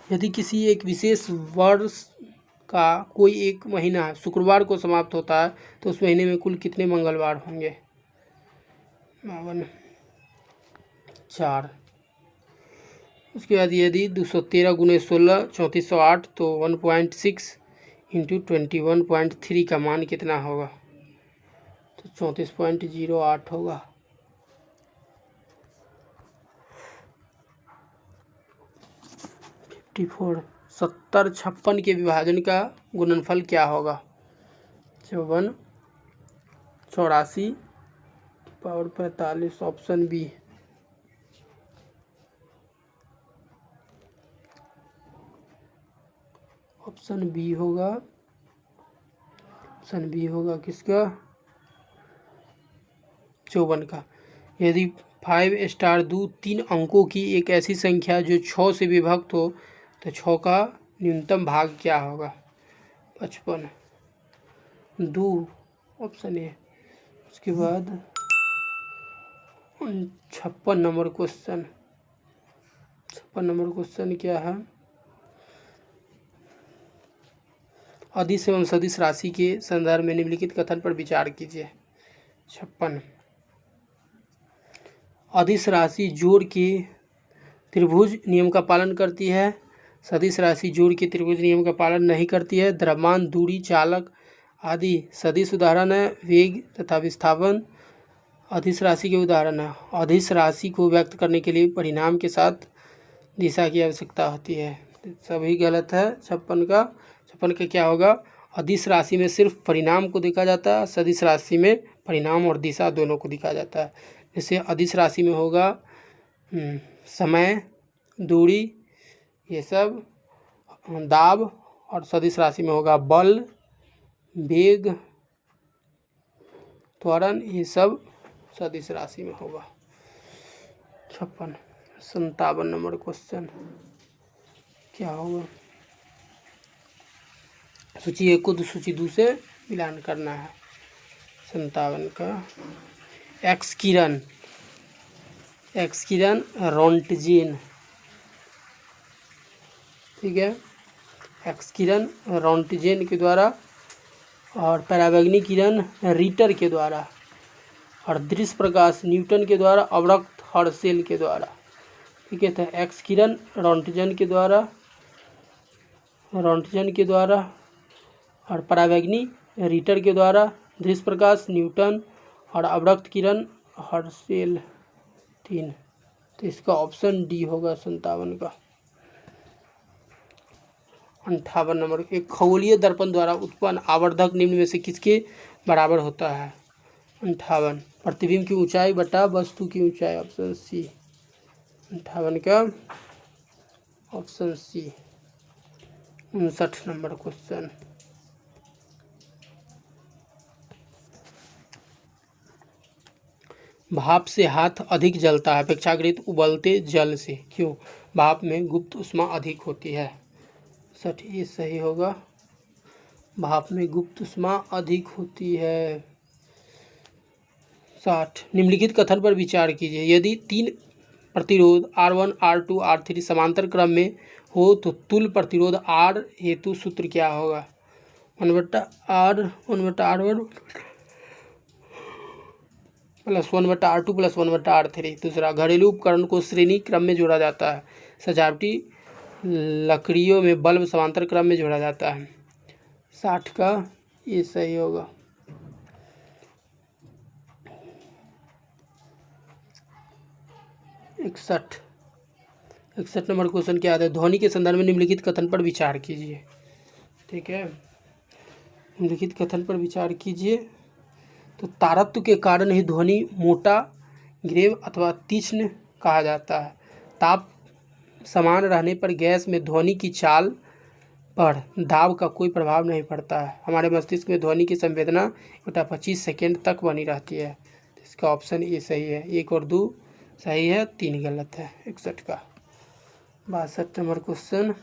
यदि किसी एक विशेष वर्ष का कोई एक महीना शुक्रवार को समाप्त होता है तो उस महीने में कुल कितने मंगलवार होंगे? 52 4। उसके बाद यदि 213 गुने 16 3408 तो 1.6 इंटू 21.3 का मान कितना होगा? तो 34.08 होगा। 54। 70 56 के विभाजन का गुणनफल क्या होगा? 54 84 power 45। Option B. Option B होगा। ऑप्शन बी होगा किसका? 54 का। यदि 5 स्टार 2 3 अंकों की एक ऐसी संख्या जो 6 से विभक्त हो तो 6 का न्यूनतम भाग क्या होगा? 55 2। Option A. उसके बाद 56 नंबर क्वेश्चन। 56 नंबर क्वेश्चन क्या है? अदिश एवं सदिश राशि के संदर्भ में निम्नलिखित कथन पर विचार कीजिए। 56। अदिश राशि जोड़ के त्रिभुज नियम का पालन करती है, सदिश राशि जोड़ के त्रिभुज नियम का पालन नहीं करती है। द्रव्यमान, दूरी, चालक आदि सदिश उदाहरण है। वेग तथा विस्थापन अदिश राशि के उदाहरण है। अदिश राशि को व्यक्त करने के लिए परिणाम के साथ दिशा की आवश्यकता होती है। सभी गलत है। 56 का। 56 का क्या होगा? अदिश राशि में सिर्फ परिणाम को देखा जाता है, सदिश राशि में परिणाम और दिशा दोनों को दिखा जाता है। जैसे अदिश राशि में होगा समय, दूरी, ये सब, दाब, और सदिश राशि में होगा बल, वेग, त्वरण, ये सब सदिश राशि में होगा। 56। 57 नंबर क्वेश्चन क्या होगा? सूची 1 को सूची 2 से मिलान करना है। 57 का एक्स किरण रोंटजेन, ठीक है, एक्स किरण रोंटजेन के द्वारा और पराबैंगनी किरण रीटर के द्वारा और दृश्य प्रकाश न्यूटन के द्वारा, अवरक्त हर्शेल के द्वारा, ठीक है। तो एक्स किरण रोंटजेन के द्वारा और पराबैंगनी रीटर के द्वारा, दृश्य प्रकाश न्यूटन और अवरक्त किरण हर्शेल 3। तो इसका ऑप्शन डी होगा 57 का। 58 नंबर, एक खगोलीय दर्पण द्वारा उत्पन्न आवर्धक निम्न में से किसके बराबर होता है? 58 प्रतिबिंब की ऊंचाई बटा वस्तु की ऊंचाई। Option C. 58 का ऑप्शन सी। 59 नंबर क्वेश्चन भाप से हाथ अधिक जलता है अपेक्षाकृत उबलते जल से, क्यों? भाप में गुप्त ऊष्मा अधिक होती है। 60 ये सही होगा। भाप में गुप्त ऊष्मा अधिक होती है। 60 निम्नलिखित कथन पर विचार कीजिए। यदि 3 प्रतिरोध R1 R2 R3 समांतर क्रम में हो तो तुल्य प्रतिरोध R हेतु सूत्र क्या होगा? 1/R 1/R1 plus 1/R2 plus 1/R3। दूसरा, घरेलू उपकरण को श्रेणी क्रम में जोड़ा जाता है, सजावटी लकड़ियों में बल्ब समांतर क्रम में जोड़ा जाता है। 60 का ये सही होगा। 61 नंबर क्वेश्चन क्या है? ध्वनि के संदर्भ में निम्नलिखित कथन पर विचार कीजिए, ठीक है। निम्नलिखित कथन पर विचार कीजिए। तो तारत्व के कारण ही ध्वनि मोटा, ग्रेव अथवा तीक्ष्ण कहा जाता है। ताप समान रहने पर गैस में ध्वनि की चाल पर दाब का कोई प्रभाव नहीं पड़ता है। हमारे मस्तिष्क में ध्वनि की संवेदना 25 सेकेंड तक बनी रहती है। इसका ऑप्शन ए सही है। 1 और 2 सही है, 3 गलत है 61 का। 62 नंबर क्वेश्चन,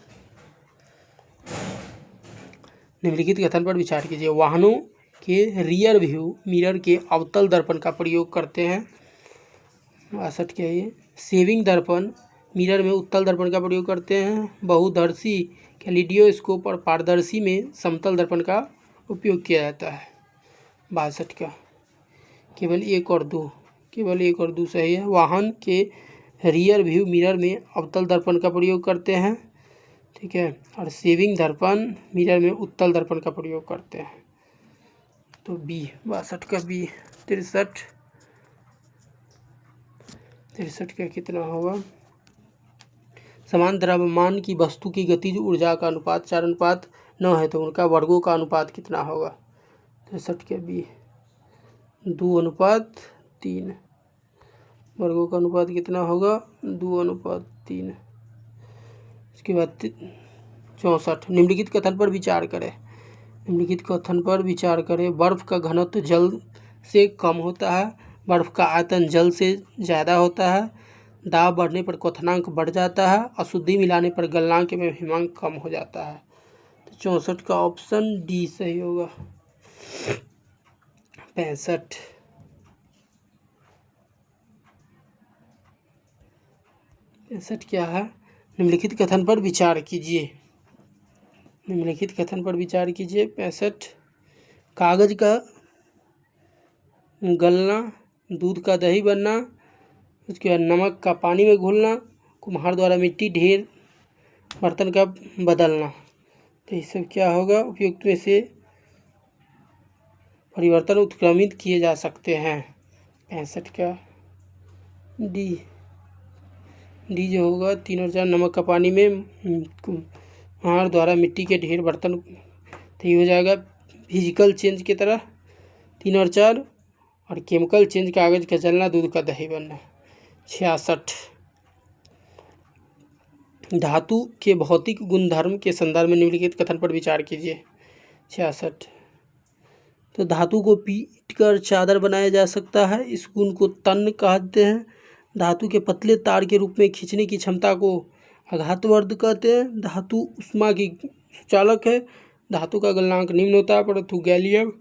निम्नलिखित कथन पर विचार कीजिए। वाहनों के रियर व्यू मिरर के अवतल दर्पण का प्रयोग करते हैं। 62 क्या है ये? सेविंग दर्पण मिरर में उत्तल दर्पण का प्रयोग करते हैं। बहुदर्शी कैलिडियोस्कोप और पारदर्शी में समतल दर्पण का उपयोग किया जाता है। 62 का केवल 1 और 2, केवल 1 और 2 सही है। वाहन के रियर व्यू मिरर में अवतल दर्पण का प्रयोग करते हैं, ठीक है, और सेविंग दर्पण मिरर में उत्तल दर्पण का प्रयोग करते हैं। तो बी 62 का बी। 63 का कितना होगा? समान द्रव्यमान की वस्तु की गतिज ऊर्जा का अनुपात 4:9 है, तो उनका वर्गों का अनुपात कितना होगा? 63 के बी 2:3। वर्गों का अनुपात कितना होगा? 2:3। इसके बाद 64, निम्नलिखित कथन पर विचार करें। निम्नलिखित कथन पर विचार करें। बर्फ का घनत्व जल से कम होता है, बर्फ का आयतन जल से ज़्यादा होता है, दाब बढ़ने पर क्वथनांक बढ़ जाता है, अशुद्धि मिलाने पर गलनांक में हिमांक कम हो जाता है। तो 64 का ऑप्शन डी सही होगा। 65 क्या है? निम्नलिखित कथन पर विचार कीजिए। निम्नलिखित कथन पर विचार कीजिए। 65, कागज का गलना, दूध का दही बनना, उसके बाद नमक का पानी में घुलना, कुम्हार द्वारा मिट्टी ढेर बर्तन का बदलना। तो ये सब क्या होगा? उपयुक्त में से परिवर्तन उत्क्रमित किए जा सकते हैं। 65 का डी जो होगा 3 और 4, नमक का पानी में कुम्हार द्वारा मिट्टी के ढेर बर्तन, तो ये हो जाएगा फिजिकल चेंज की तरह 3 और 4, और केमिकल चेंज कागज का जलना, दूध का दही बनना। 66, धातु के भौतिक गुणधर्म के संदर्भ में निम्नलिखित कथन पर विचार कीजिए। 66, तो धातु को पीट कर चादर बनाया जा सकता है, इस गुण को तन्य कहते हैं। धातु के पतले तार के रूप में खींचने की क्षमता को आघातवर्ध कहते हैं। धातु ऊष्मा की सुचालक है। धातु का गलनांक निम्न होता है, परंतु गैलियम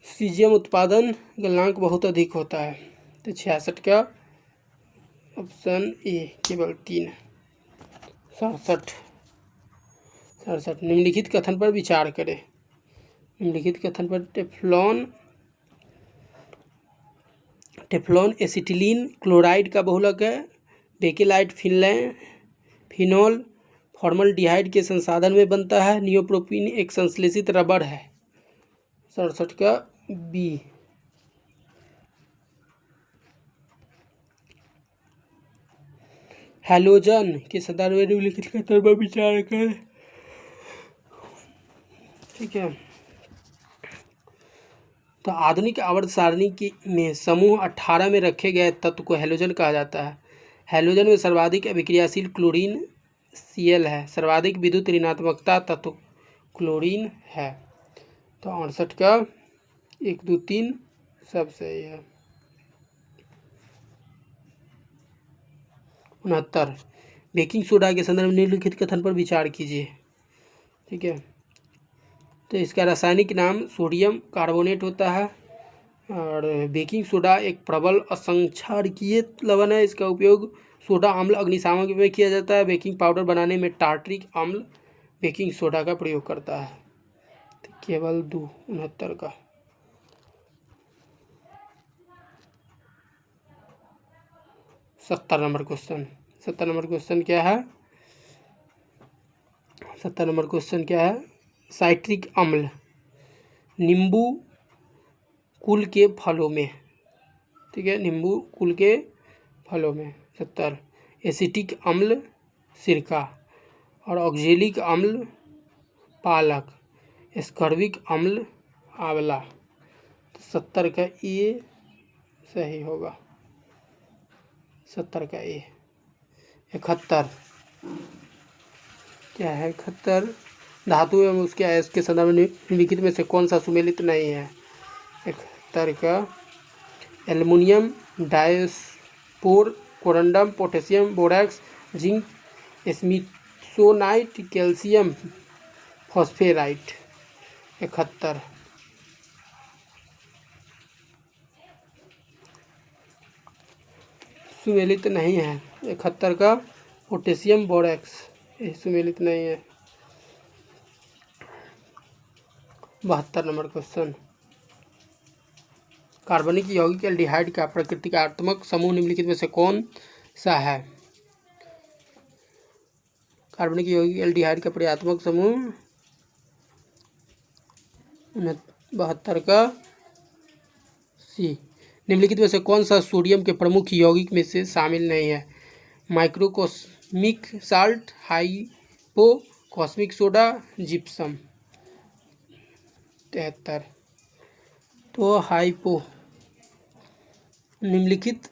सीजियम उत्पादन गलनांक बहुत अधिक होता है। तो 66 का ऑप्शन ए केवल 3। 67, निम्नलिखित कथन पर विचार करें। निम्नलिखित कथन पर टेफ्लॉन एसिटिलीन क्लोराइड का बहुलक है। बेकेलाइट फिनॉल फॉर्मल्डिहाइड के संसाधन में बनता है। नियोप्रोपीन एक संश्लेषित रबर है। 67 का बी। हैलोजन के संदर्भ में निम्नलिखित कथन पर विचार करें, ठीक है। तो आधुनिक आवर्त सारणी में समूह 18 में रखे गए तत्व को हैलोजन कहा जाता है। हैलोजन में सर्वाधिक अभिक्रियाशील क्लोरीन Cl है। सर्वाधिक विद्युत ऋणात्मकता तत्व क्लोरीन है। तो 68 का 1, 2, 3 सब सही है। 69, बेकिंग सोडा के संदर्भ में निम्नलिखित कथन पर विचार कीजिए, ठीक है। तो इसका रासायनिक नाम सोडियम कार्बोनेट होता है, और बेकिंग सोडा एक प्रबल असंक्षारकीय लवण है। इसका उपयोग सोडा अम्ल अग्निशामक में किया जाता है। बेकिंग पाउडर बनाने में टार्टरिक अम्ल बेकिंग सोडा का प्रयोग करता है। तो केवल 2। 69 का 70 नंबर क्वेश्चन। 70 नंबर क्वेश्चन क्या है? 70 नंबर क्वेश्चन क्या है? साइट्रिक अम्ल नींबू कुल के फलों में, ठीक है, नींबू कुल के फलों में। 70, एसिटिक अम्ल सिरका, और ऑक्जेलिक अम्ल पालक, एस्कॉर्बिक अम्ल आंवला। 70 का ए सही होगा, 70 का ए। 71 क्या है? 71 धातु एवं उसके अयस्क के संदर्भ में निम्नलिखित में से कौन सा सुमेलित नहीं है? 71 का aluminium, diaspore, corundum, potassium, borax, zinc, smithsonite, calcium phosphorite. 71 सुमेलित नहीं है। 71 का पोटेशियम बोरैक्स ये सुमेलित नहीं है। 72 नंबर क्वेश्चन, कार्बनिक यौगिक एल्डिहाइड का प्रकृतिकात्मक समूह निम्नलिखित में से कौन सा है? कार्बनिक यौगिक एल्डिहाइड का प्रक्रियात्मक समूह 72 का सी। निम्नलिखित में से कौन सा सोडियम के प्रमुख यौगिक में से शामिल नहीं है? माइक्रोकॉस्मिक साल्ट, हाइपोकॉस्मिक सोडा, जिप्सम। 73 तो हाइपो। निम्नलिखित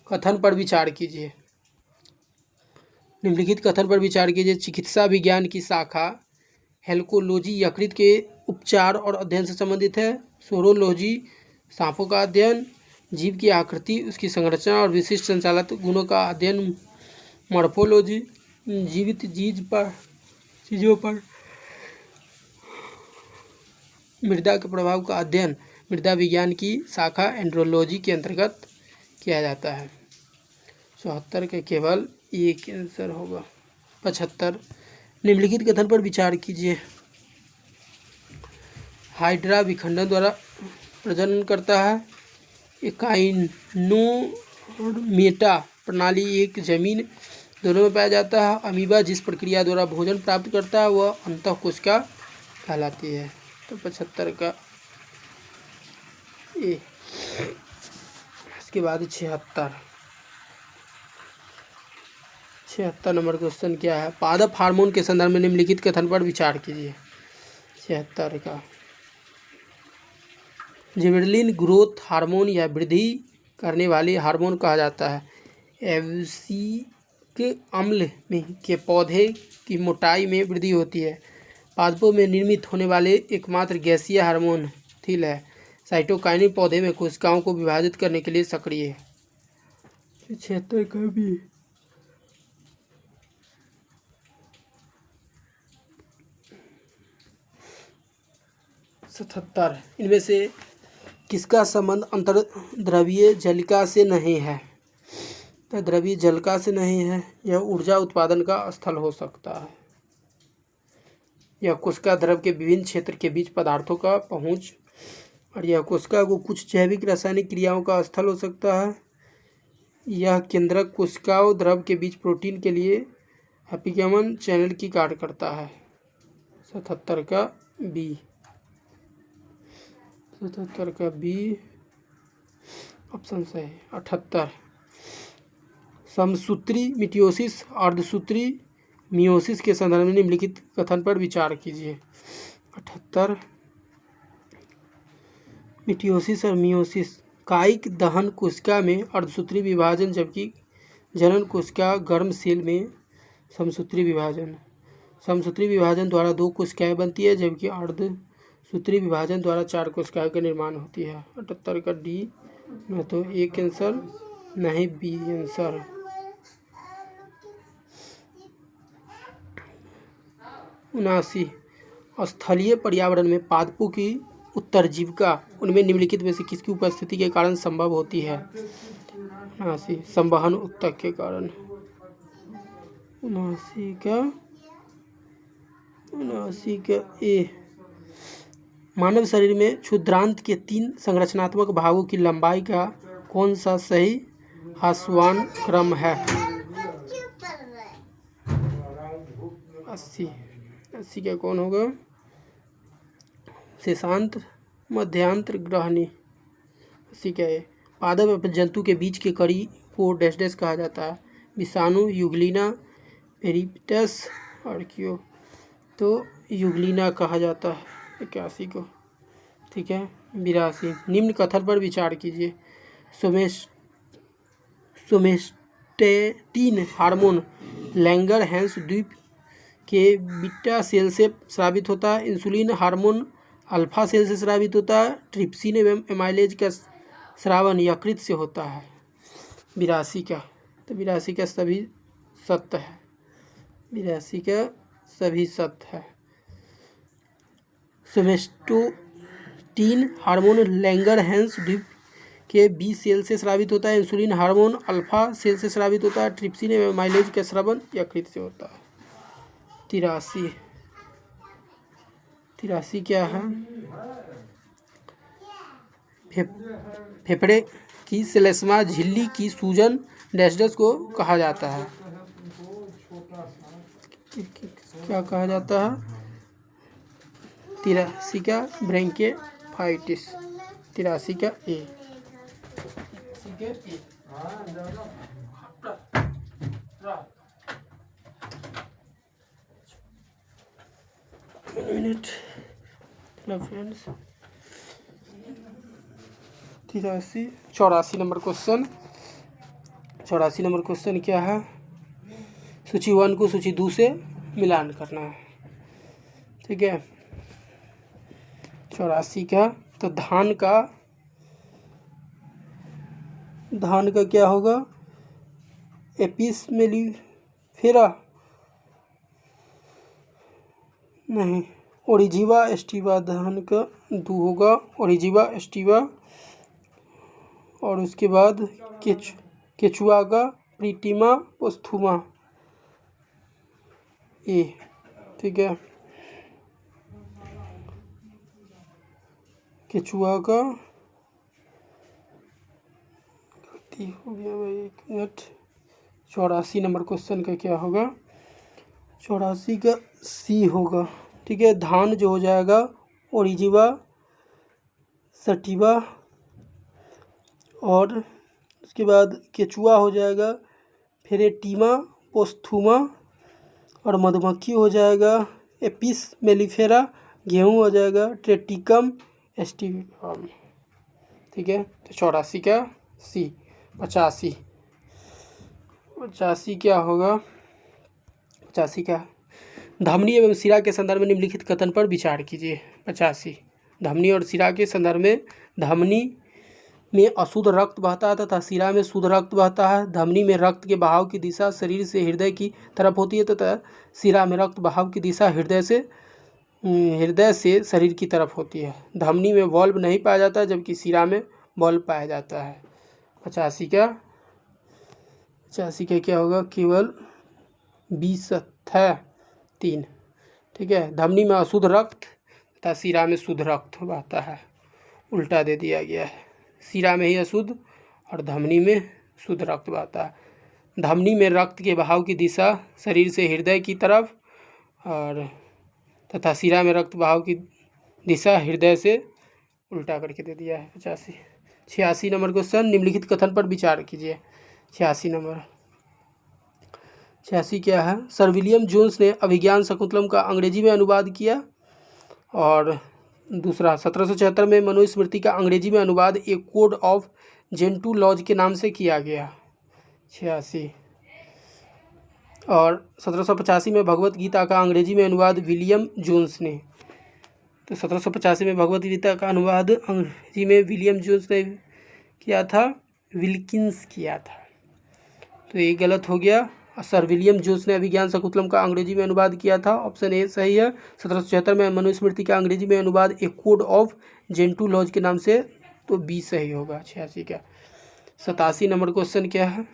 कथन पर विचार कीजिए। निम्नलिखित कथन पर विचार कीजिए। चिकित्सा विज्ञान की शाखा हेल्कोलॉजी यकृत के उपचार और अध्ययन से संबंधित है। सोरोलॉजी सांपों का अध्ययन। जीव की आकृति, उसकी संरचना और विशिष्ट संचालक गुणों का अध्ययन। मॉर्फोलॉजी जीवित चीज़ों पर मृदा के प्रभाव का अध्ययन मृदा विज्ञान की शाखा एंड्रोलॉजी के अंतर्गत किया जाता है। 74 के केवल एक आंसर होगा। 75 निम्नलिखित कथन पर विचार कीजिए। हाइड्रा विखंडन द्वारा प्रजनन करता है। एकाइनोमेटा प्रणाली एक जमीन दोनों में पाया जाता है। अमीबा जिस प्रक्रिया द्वारा भोजन प्राप्त करता है वह अंतःकोशिका कहलाती है। तो 75 का ए। इसके बाद 76 नंबर क्वेश्चन क्या है? पादप हार्मोन के संदर्भ में निम्नलिखित कथन पर विचार कीजिए। 76 का जिबरेलिन ग्रोथ हार्मोन या वृद्धि करने वाले हार्मोन कहा जाता है। एब्सिक अम्ल में के पौधे की मोटाई में वृद्धि होती है। पादपों में निर्मित होने वाले एकमात्र गैसीय हार्मोन थिल है। साइटोकाइनिन पौधे में कोशिकाओं को विभाजित करने के लिए सक्रिय है। 76 का भी 77 इनमें से किसका संबंध अंतर्द्रवीय जलिका से नहीं है? तो द्रवीय जलिका से नहीं है। यह ऊर्जा उत्पादन का स्थल हो सकता है। यह कोशिका द्रव के विभिन्न क्षेत्र के बीच पदार्थों का पहुंच, और यह कोशिका को कुछ जैविक रासायनिक क्रियाओं का स्थल हो सकता है। यह केंद्रक कोशिकाओं द्रव के बीच प्रोटीन के लिए एपिगमन चैनल की कार्य करता है। 77 का बी। 77 का बी ऑप्शन सही। 78 समसूत्री मिटोसिस अर्धसूत्री मियोसिस के संदर्भ में निम्नलिखित कथन पर विचार कीजिए। 78 मिटोसिस और मियोसिस कायिक दहन कोशिका में अर्धसूत्री विभाजन, जबकि जनन कोशिका गर्म सेल में समसूत्री विभाजन। समसूत्री विभाजन द्वारा 2 कोशिकाएं बनती है, जबकि अर्धसूत्री विभाजन द्वारा 4 कोशिकाओं का निर्माण होती है। 78 का डी में तो एक आंसर नहीं, बी आंसर। 79 स्थलीय पर्यावरण में पादपों की उत्तरजीविका उनमें निम्नलिखित में से किसकी उपस्थिति के कारण संभव होती है? 79 संवहन ऊतक के कारण। 79 का ए। मानव शरीर में क्षुद्रांत के 3 संरचनात्मक भागों की लंबाई का कौन सा सही ह्रासमान क्रम है? 80 का कौन होगा? शेषांत, मध्यांतर, ग्रहणी। 80 का ए। पादप एवं जंतु के बीच के कड़ी को डैश डैश कहा जाता है। विषाणु, यूग्लिना, पेरिप्टस और तो यूग्लिना कहा जाता है 81 को। ठीक है। 82 निम्न कथन पर विचार कीजिए। सोमेस्टेटिन हार्मोन लैंगरहैंस द्वीप के बीटा सेल से स्रावित होता है। इंसुलिन हार्मोन अल्फा सेल से स्रावित होता है। ट्रिप्सिन एवं एमाइलेज का स्रावन यकृत से होता है। 82 का, तो 82 का सभी सत्य है। 82 का सभी सत्य है। सोमेस्टेटिन हार्मोन लैंगरहैंस द्वीप के बी सेल से स्रावित होता है। इंसुलिन हार्मोन अल्फा सेल से स्रावित होता है। ट्रिप्सिन एवं माइलेज का स्रावन यकृत से होता है। 83 क्या है? फेफड़े की श्लेष्मा झिल्ली की सूजन डैश डैश को कहा जाता है। क्या कहा जाता है? 83 का ब्रैंकियोफाइटिस। 83 का A. Minute 84 number question. 84 number question क्या है? सूची 1 को सूची 2 से मिलान करना है। ठीक है। 84 का, तो धान का क्या होगा? एपिस मेलिफेरा नहीं, ओरिजिवा एस्टिवा धान का 2 होगा। ओरिजिवा एस्टिवा, और उसके बाद केचुआ का प्रीटिमा पोस्थुमा ए। ठीक है। केचुआ का गलती हो गया भाई, 1 मिनट। 84 नंबर क्वेश्चन का क्या होगा? 84 का सी होगा। ठीक है। धान जो हो जाएगा ओरिजिवा सटिवा, और उसके बाद केचुआ हो जाएगा फेरेटिमा पोस्थुमा, और मधुमक्खी हो जाएगा एपिस मेलिफेरा। गेहूँ हो जाएगा ट्रेटिकम एस्टिवम। ठीक है। तो 84 का सी। 85 क्या होगा? 85 का, धमनी एवं शिरा के संदर्भ में निम्नलिखित कथन पर विचार कीजिए। 85 धमनी और शिरा के संदर्भ में, धमनी में अशुद्ध रक्त बहता है तथा शिरा में शुद्ध रक्त बहता है। धमनी में रक्त के बहाव की दिशा शरीर से हृदय की तरफ होती है तथा शिरा में रक्त बहाव की दिशा हृदय से शरीर की तरफ होती है। धमनी में वाल्व नहीं पाया जाता जबकि शिरा में वाल्व पाया जाता है। 85 का क्या होगा? केवल 20 है 3। ठीक है। धमनी में अशुद्ध रक्त तथा शिरा में शुद्ध रक्त बहता है। उल्टा दे दिया गया है। शिरा में ही अशुद्ध और धमनी में शुद्ध रक्त बहता है। धमनी में रक्त के बहाव की दिशा शरीर से हृदय की तरफ, और तथा शिरा में रक्त बहाव की दिशा हृदय से उल्टा करके दे दिया है। 86 नंबर क्वेश्चन, निम्नलिखित कथन पर विचार कीजिए। 86 क्या है? सर विलियम जोन्स ने अभिज्ञान शकुंतलम का अंग्रेजी में अनुवाद किया, और दूसरा 1776 में मनुस्मृति का अंग्रेजी में अनुवाद एक कोड ऑफ जेंटू लॉज के नाम से किया गया। 86 और 1785 में भगवत गीता का अंग्रेजी में अनुवाद विलियम जोन्स ने। तो 1785 में भगवत गीता का अनुवाद अंग्रेजी में विलियम जोन्स ने किया था, विल्किंस किया था। तो ये गलत हो गया। सर विलियम जोन्स ने अभिज्ञान शकुंतलम का अंग्रेजी में अनुवाद किया था, ऑप्शन ए सही है। 1776 में मनुस्मृति का अंग्रेजी में अनुवाद एक कोड ऑफ जेंटू लॉज के नाम से, तो बी सही होगा 86 का। 87 नंबर क्वेश्चन क्या है?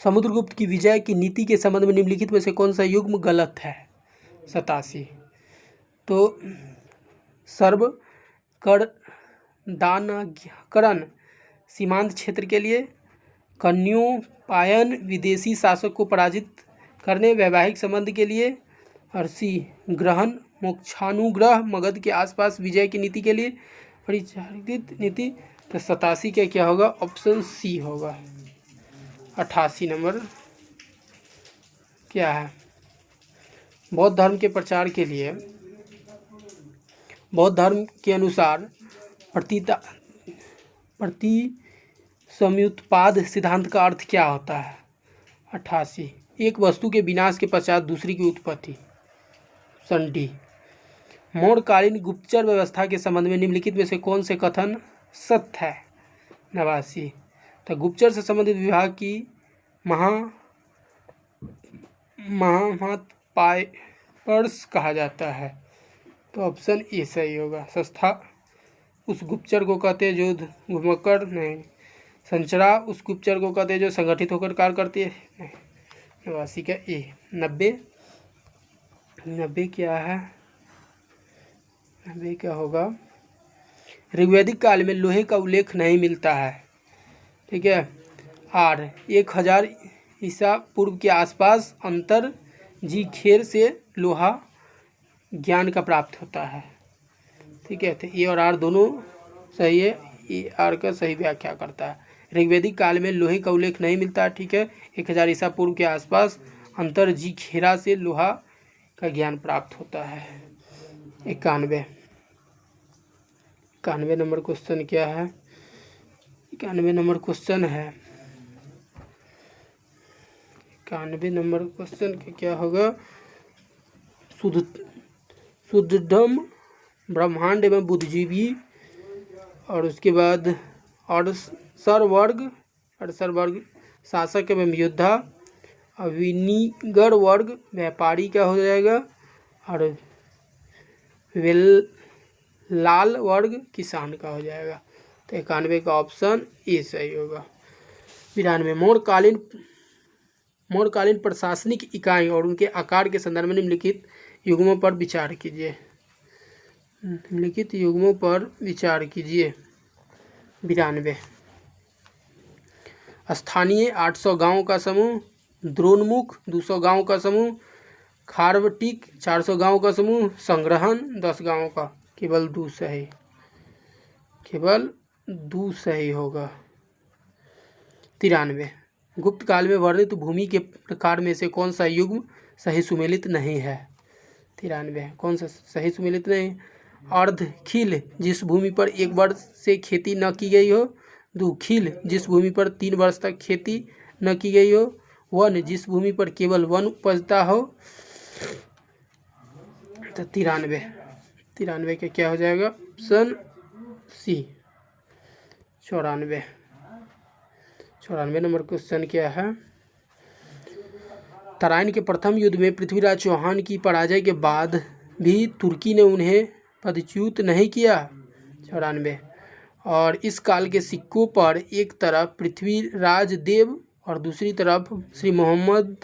समुद्रगुप्त की विजय की नीति के संबंध में निम्नलिखित में से कौन सा युग्म गलत है? 87 तो सर्व करदानाकरण सीमांत क्षेत्र के लिए, कन्योपायन विदेशी शासक को पराजित करने वैवाहिक संबंध के लिए, और सी ग्रहण मोक्षानुग्रह मगध के आसपास विजय की नीति के लिए, परिचालित नीति। तो 87 का क्या होगा? ऑप्शन सी होगा। 88 नंबर क्या है? बौद्ध धर्म के प्रचार के लिए बौद्ध धर्म के अनुसार प्रतिसमुत्पाद सिद्धांत का अर्थ क्या होता है? 88। एक वस्तु के विनाश के पश्चात दूसरी की उत्पत्ति। डी। मौर्यकालीन गुप्तचर व्यवस्था के संबंध में निम्नलिखित में से कौन से कथन सत्य है? 89। तो गुप्तचर से संबंधित विभाग की महापायपर्स कहा जाता है। तो ऑप्शन ए सही होगा। संस्था उस गुप्तचर को कहते हैं जो घुमक्कड़ नहीं। संरचना उस गुप्तचर को कहते हैं जो संगठित होकर कार्य करती है नहीं। 89 का ए। 90 क्या है? 90 क्या होगा? ऋग्वैदिक काल में लोहे का उल्लेख नहीं मिलता है। ठीक है। आर 1000 ईसा पूर्व के आसपास अंतर जी खेर से लोहा ज्ञान का प्राप्त होता है। ठीक है। तो ए और आर दोनों सही है। ए आर का सही व्याख्या करता है। ऋग्वैदिक काल में लोहे का उल्लेख नहीं मिलता है। ठीक है। 1000 ईसा पूर्व के आसपास अंतर जी खेरा से लोहा का ज्ञान प्राप्त होता है। 91 नंबर क्वेश्चन क्या है? 91 नंबर क्वेश्चन है। 91 नंबर क्वेश्चन क्या होगा? शुद्धम ब्रह्मांड एवं बुद्धिजीवी, और उसके बाद अड़सर वर्ग शासक एवं योद्धा, अविनिगर वर्ग व्यापारी का हो जाएगा, और लाल वर्ग किसान का हो जाएगा। तो 91 का ऑप्शन ए सही होगा। 92 मौर्यकालीन प्रशासनिक इकाई और उनके आकार के संदर्भ में निम्नलिखित युग्मों पर विचार कीजिए। 92 स्थानीय 800 गांवों का समूह, द्रोणमुख 200 गांवों का समूह, खारवटिक 400 गांवों का समूह, संग्रहण 10 गांवों का। केवल दो सही होगा। 93 गुप्त काल में वर्णित भूमि के प्रकार में से कौन सा युग्म सही सुमेलित नहीं है? 93 कौन सा सही सुमेलित नहीं? अर्धखिल जिस भूमि पर 1 वर्ष से खेती न की गई हो। 2 खिल जिस भूमि पर 3 वर्ष तक खेती न की गई हो। 1 जिस भूमि पर केवल वन उपजता हो। तो 93 का क्या हो जाएगा? Option C. 94 नंबर क्वेश्चन क्या है? तराइन के प्रथम युद्ध में पृथ्वीराज चौहान की पराजय के बाद भी तुर्की ने उन्हें पदच्युत नहीं किया। 94 और इस काल के सिक्कों पर एक तरफ पृथ्वीराज देव और दूसरी तरफ श्री मोहम्मद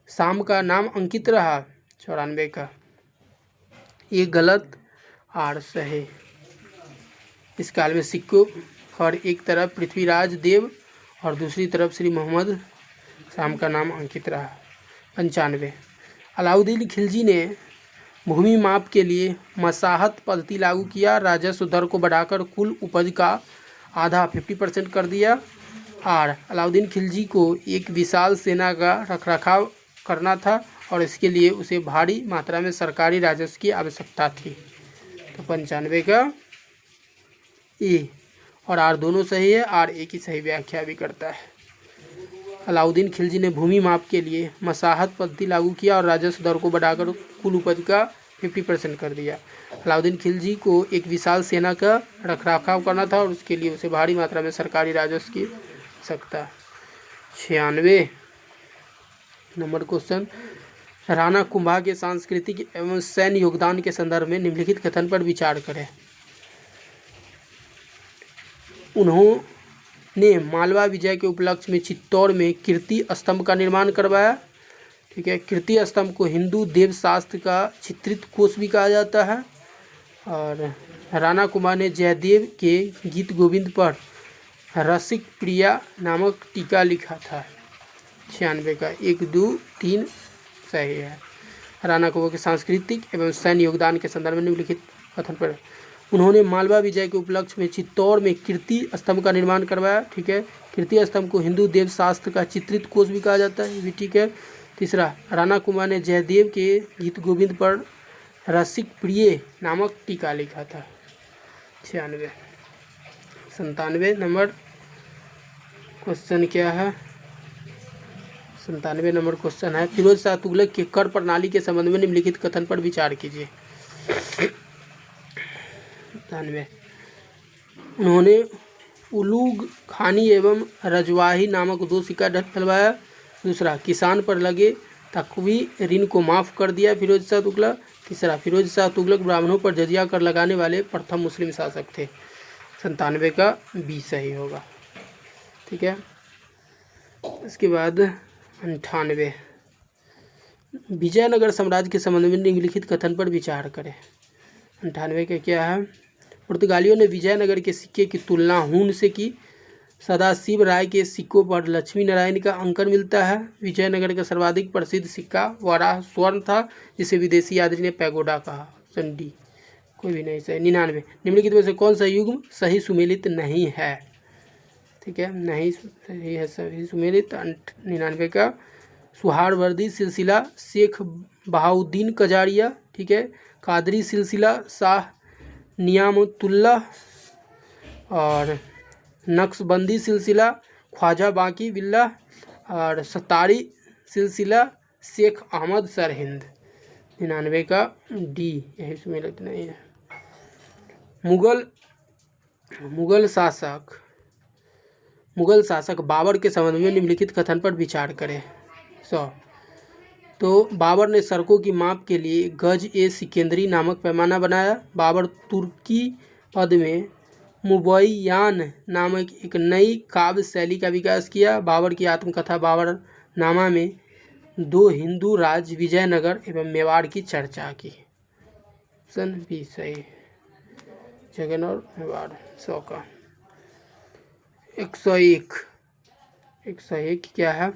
शाम का नाम अंकित रहा। 94 का ये गलत, आर सही। इस काल में सिक्कों पर एक तरफ पृथ्वीराज देव और दूसरी तरफ श्री मोहम्मद शाम का नाम अंकित रहा। 95 अलाउद्दीन खिलजी ने भूमि माप के लिए मसाहत पद्धति लागू किया। राजस्व दर को बढ़ाकर कुल उपज का आधा 50% कर दिया। और अलाउद्दीन खिलजी को एक विशाल सेना का रखरखाव करना था और इसके लिए उसे भारी मात्रा में सरकारी राजस्व की आवश्यकता थी। तो 95 का ए और आर दोनों सही है। आर ए की सही व्याख्या भी करता है। अलाउद्दीन खिलजी ने भूमि माप के लिए मसाहत पद्धति लागू किया और राजस्व दर को बढ़ाकर कुल उपज का 50% कर दिया। अलाउद्दीन खिलजी को एक विशाल सेना का रखरखाव करना था और उसके लिए उसे भारी मात्रा में सरकारी राजस्व की आवश्यकता। 96 नंबर क्वेश्चन राणा कुंभा के सांस्कृतिक एवं सैन्य योगदान के संदर्भ में निम्नलिखित कथन पर विचार करें। उन्होंने मालवा विजय के उपलक्ष्य में चित्तौड़ में कीर्ति स्तंभ का निर्माण करवाया। ठीक है। कीर्ति स्तंभ को हिंदू देव शास्त्र का चित्रित कोष भी कहा जाता है। और राणा कुंभा ने जयदेव के गीत गोविंद पर रसिक प्रिया नामक टीका लिखा था। 96 का 1, 2, 3 सही है। राणा कुंभा के सांस्कृतिक एवं सैन्य योगदान के संदर्भ में निम्नलिखित कथन पर उन्होंने मालवा विजय के उपलक्ष्य में चित्तौड़ में कीर्ति स्तंभ का निर्माण करवाया। ठीक है। कीर्ति स्तंभ को हिंदू देव शास्त्र का चित्रित कोष भी कहा जाता है, ये भी ठीक है। तीसरा, राणा कुंभा ने जयदेव के गीत गोविंद पर रसिक प्रिय नामक टीका लिखा था। 96। 97 नंबर क्वेश्चन क्या है? 97 नंबर क्वेश्चन है, फिरोज शाह तुगलक के कर प्रणाली के संबंध में निम्नलिखित कथन पर विचार कीजिए। 97 उन्होंने उलूग खानी एवं रजवाही नामक 2 सिक्का डलवाया। दूसरा, किसान पर लगे तकवी ऋण को माफ़ कर दिया फिरोज शाह तुगलक। तीसरा, फिरोज शाह तुगलक ब्राह्मणों पर जजिया कर लगाने वाले प्रथम मुस्लिम शासक थे। 97 का बी सही होगा। ठीक है, इसके बाद 98 विजयनगर साम्राज्य के संबंध में निम्नलिखित कथन पर विचार करें। 98 का क्या है? पुर्तगालियों ने विजयनगर के सिक्के की तुलना हून से की। सदाशिव राय के सिक्कों पर लक्ष्मी नारायण का अंकन मिलता है। विजयनगर का सर्वाधिक प्रसिद्ध सिक्का वराह स्वर्ण था, जिसे विदेशी यात्री ने पैगोडा कहा। ऑप्शन डी कोई भी नहीं सही। 99 निम्नलिखित में से कौन सा युग्म सही सुमेलित नहीं है? ठीक है, नहीं सही है सही सुमेलित। 99 का सुहारवर्दी सिलसिला शेख बहाउद्दीन कजारिया। ठीक है, कादरी सिलसिला शाह नियामतुल्लाह और नक्शबंदी सिलसिला ख्वाजा बाकी बिल्लाह और सतारी सिलसिला शेख अहमद सरहिंद। 99 का डी यही सुमेलित नहीं है। मुगल शासक बाबर के संबंध में निम्नलिखित कथन पर विचार करें। 100 तो बाबर ने सड़कों की माप के लिए गज ए सिकंदरी नामक पैमाना बनाया। बाबर तुर्की पद में मुबैयान नामक एक नई काव्य शैली का विकास किया। बाबर की आत्मकथा बाबरनामा में 2 हिंदू राज्य विजयनगर एवं मेवाड़ की चर्चा की। ऑप्शन बी सही, जगन और मेवाड़। 100 का 101 क्या है?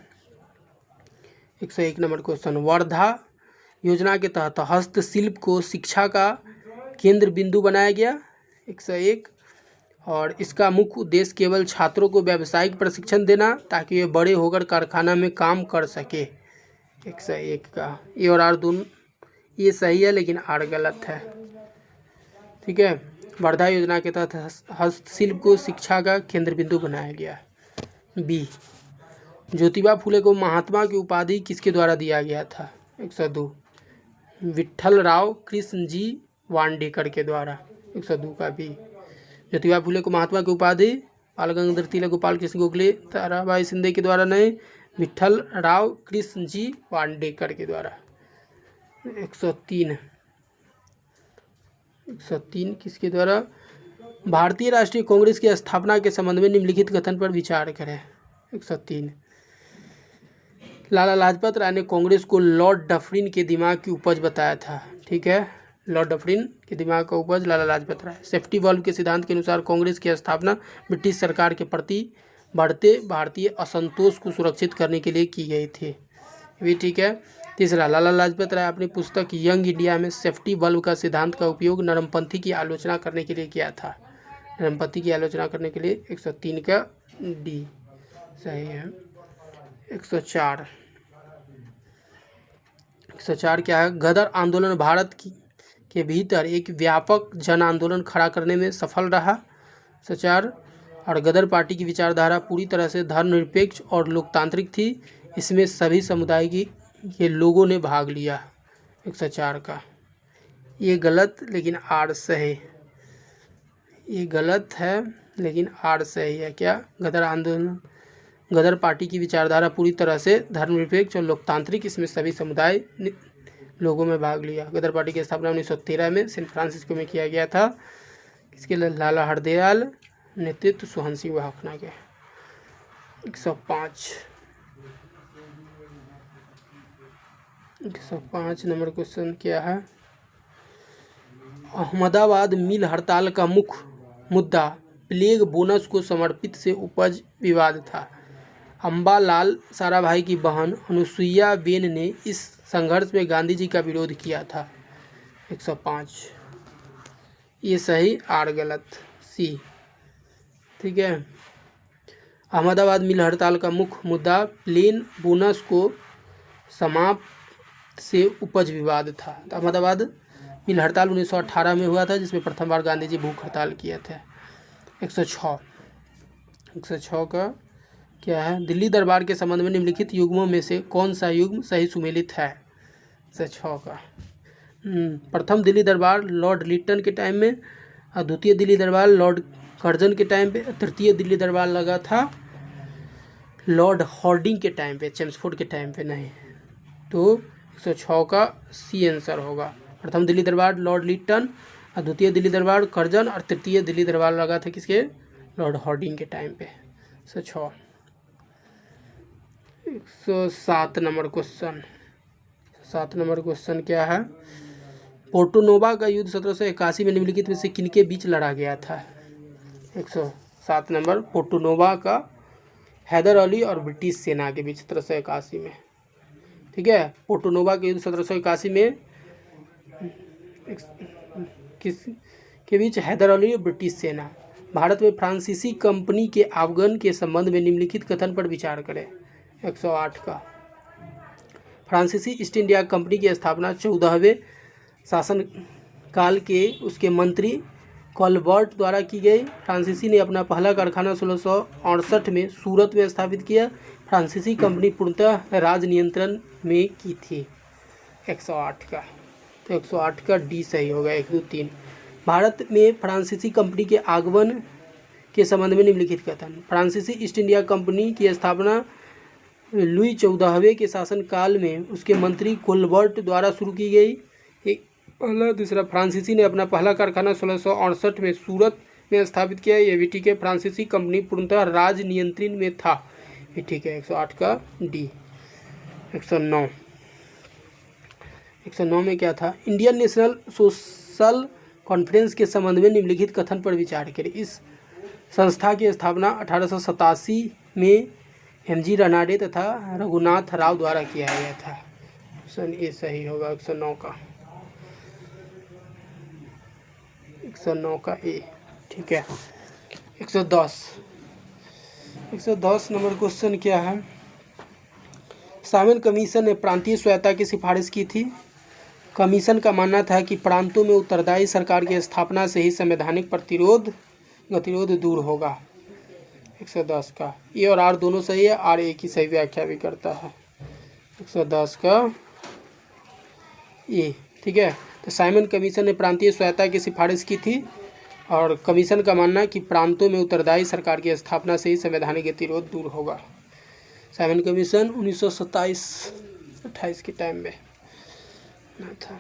101 नंबर क्वेश्चन, वर्धा योजना के तहत हस्तशिल्प को शिक्षा का केंद्र बिंदु बनाया गया। 101 और इसका मुख्य उद्देश्य केवल छात्रों को व्यावसायिक प्रशिक्षण देना ताकि वे बड़े होकर कारखाना में काम कर सके। 101 का ए और आर दोनों ये सही है, लेकिन आर गलत है। ठीक है, वर्धा योजना के तहत हस्तशिल्प को शिक्षा का केंद्र बिंदु बनाया गया। बी ज्योतिबा फुले को महात्मा की उपाधि किसके द्वारा दिया गया था? 102 विट्ठल राव कृष्ण जी वांडेकर के द्वारा। 102 का बी ज्योतिबा फुले को महात्मा की उपाधि बाल गंगाधर तिलक, गोपाल कृष्ण गोखले, ताराबाई शिंदे के द्वारा नहीं, विट्ठल राव कृष्ण जी वांडेकर के द्वारा। 103 किसके द्वारा? भारतीय राष्ट्रीय कांग्रेस की स्थापना के संबंध में निम्नलिखित कथन पर विचार करें। 103 लाला लाजपत राय ने कांग्रेस को लॉर्ड डफरिन के दिमाग की उपज बताया था। ठीक है, लॉर्ड डफरिन के दिमाग का उपज लाला लाजपत राय। सेफ्टी वाल्व के सिद्धांत के अनुसार कांग्रेस की स्थापना ब्रिटिश सरकार के प्रति बढ़ते भारतीय असंतोष को सुरक्षित करने के लिए की गई थी। भी ठीक है। तीसरा, लाला लाजपत राय अपनी पुस्तक यंग इंडिया में सेफ्टी वाल्व का सिद्धांत का उपयोग नरमपंथी की आलोचना करने के लिए किया था। नरमपंथी की आलोचना करने के लिए। 103 का डी सही है। 104 क्या है? गदर आंदोलन भारत के भीतर एक व्यापक जन आंदोलन खड़ा करने में सफल रहा। 104 और गदर पार्टी की विचारधारा पूरी तरह से धर्मनिरपेक्ष और लोकतांत्रिक थी। इसमें सभी समुदाय के लोगों ने भाग लिया। 104 का ये गलत, लेकिन आर सही। ये गलत है, लेकिन आर सही है। क्या? गदर पार्टी की विचारधारा पूरी तरह से धर्मनिरपेक्ष और लोकतांत्रिक, इसमें सभी समुदाय लोगों में भाग लिया। गदर पार्टी की स्थापना 1913 में सैन फ्रांसिस्को में किया गया था। इसके लिए लाला हरदयाल नेतृत्व सोहन सिंह भाखना के। 105 नंबर क्वेश्चन क्या है? अहमदाबाद मिल हड़ताल का मुख्य मुद्दा प्लेग बोनस को समर्पित से उपज विवाद था। अम्बालाल साराभाई की बहन अनुसुईया बेन ने इस संघर्ष में गांधी जी का विरोध किया था। 105 ये सही, आर गलत, सी। ठीक है, अहमदाबाद मिल हड़ताल का मुख्य मुद्दा प्लेन बोनस को समाप्त से उपज विवाद था। तो अहमदाबाद मिल हड़ताल 1918 में हुआ था, जिसमें प्रथम बार गांधी जी भूख हड़ताल किए थे। 106 का क्या है, दिल्ली दरबार के संबंध में निम्नलिखित युग्मों में से कौन सा युग्म सही सुमेलित है। 106 का प्रथम दिल्ली दरबार लॉर्ड लिटन के टाइम में, और द्वितीय दिल्ली दरबार लॉर्ड कर्जन के टाइम पे, तृतीय दिल्ली दरबार लगा था लॉर्ड हॉर्डिंग के टाइम पे, चेम्सफोर्ड के टाइम पे नहीं। तो 106 का सी आंसर होगा। प्रथम दिल्ली दरबार लॉर्ड लिटन, और द्वितीय दिल्ली दरबार कर्जन, और तृतीय दिल्ली दरबार लगा था किसके, लॉर्ड हॉर्डिंग के टाइम पे। 106। 107 नंबर क्वेश्चन, 7 नंबर क्वेश्चन क्या है, पोर्टोनोवा का युद्ध 1781 में निम्नलिखित में से किनके बीच लड़ा गया था। 107 नंबर, पोर्टोनोवा का हैदर अली और ब्रिटिश सेना के बीच 1781 में। ठीक है, पोर्टोनोवा के युद्ध 1781 में किस के बीच, हैदर अली और ब्रिटिश सेना। भारत में फ्रांसीसी कंपनी के आगमन के संबंध में निम्नलिखित कथन पर विचार करें। 108 का, फ्रांसीसी ईस्ट इंडिया कंपनी की स्थापना 14वें शासनकाल के उसके मंत्री कॉलबर्ट द्वारा की गई। फ्रांसीसी ने अपना पहला कारखाना 1668 में सूरत में स्थापित किया। फ्रांसीसी कंपनी पूर्णतः राज नियंत्रण में की थी। 108 का, तो 108 का डी सही होगा। 1, 2, 3। भारत में फ्रांसीसी कंपनी के आगमन के संबंध में निम्नलिखित कथन। फ्रांसीसी ईस्ट इंडिया कंपनी की स्थापना लुई 14वें के शासनकाल में उसके मंत्री कोलबर्ट द्वारा शुरू की गई। एक पहला। दूसरा, फ्रांसीसी ने अपना पहला कारखाना 1668 में सूरत में स्थापित किया। ये भी ठीक है। फ्रांसीसी कंपनी पूर्णतः राज नियंत्रण में था, ये ठीक है। 108 का डी। 109 में क्या था, इंडियन नेशनल सोशल कॉन्फ्रेंस के संबंध में निम्नलिखित कथन पर विचार करें। इस संस्था की स्थापना 1887 में एमजी रानाडे तथा रघुनाथ राव द्वारा किया गया था। ऑप्शन ए सही होगा 109 का। 109 का ए, ठीक है। 110 नंबर क्वेश्चन क्या है, साइमन कमीशन ने प्रांतीय स्वायत्तता की सिफारिश की थी। कमीशन का मानना था कि प्रांतों में उत्तरदायी सरकार की स्थापना से ही संवैधानिक गतिरोध दूर होगा। 110 का ए और आर दोनों सही है, आर ए की सही व्याख्या भी करता है। 110 का ए, ठीक है। तो साइमन कमीशन ने प्रांतीय स्वायत्तता की सिफारिश की थी और कमीशन का मानना है कि प्रांतों में उत्तरदायी सरकार की स्थापना से ही संवैधानिक गतिरोध दूर होगा। साइमन कमीशन 1927-28 के टाइम में था।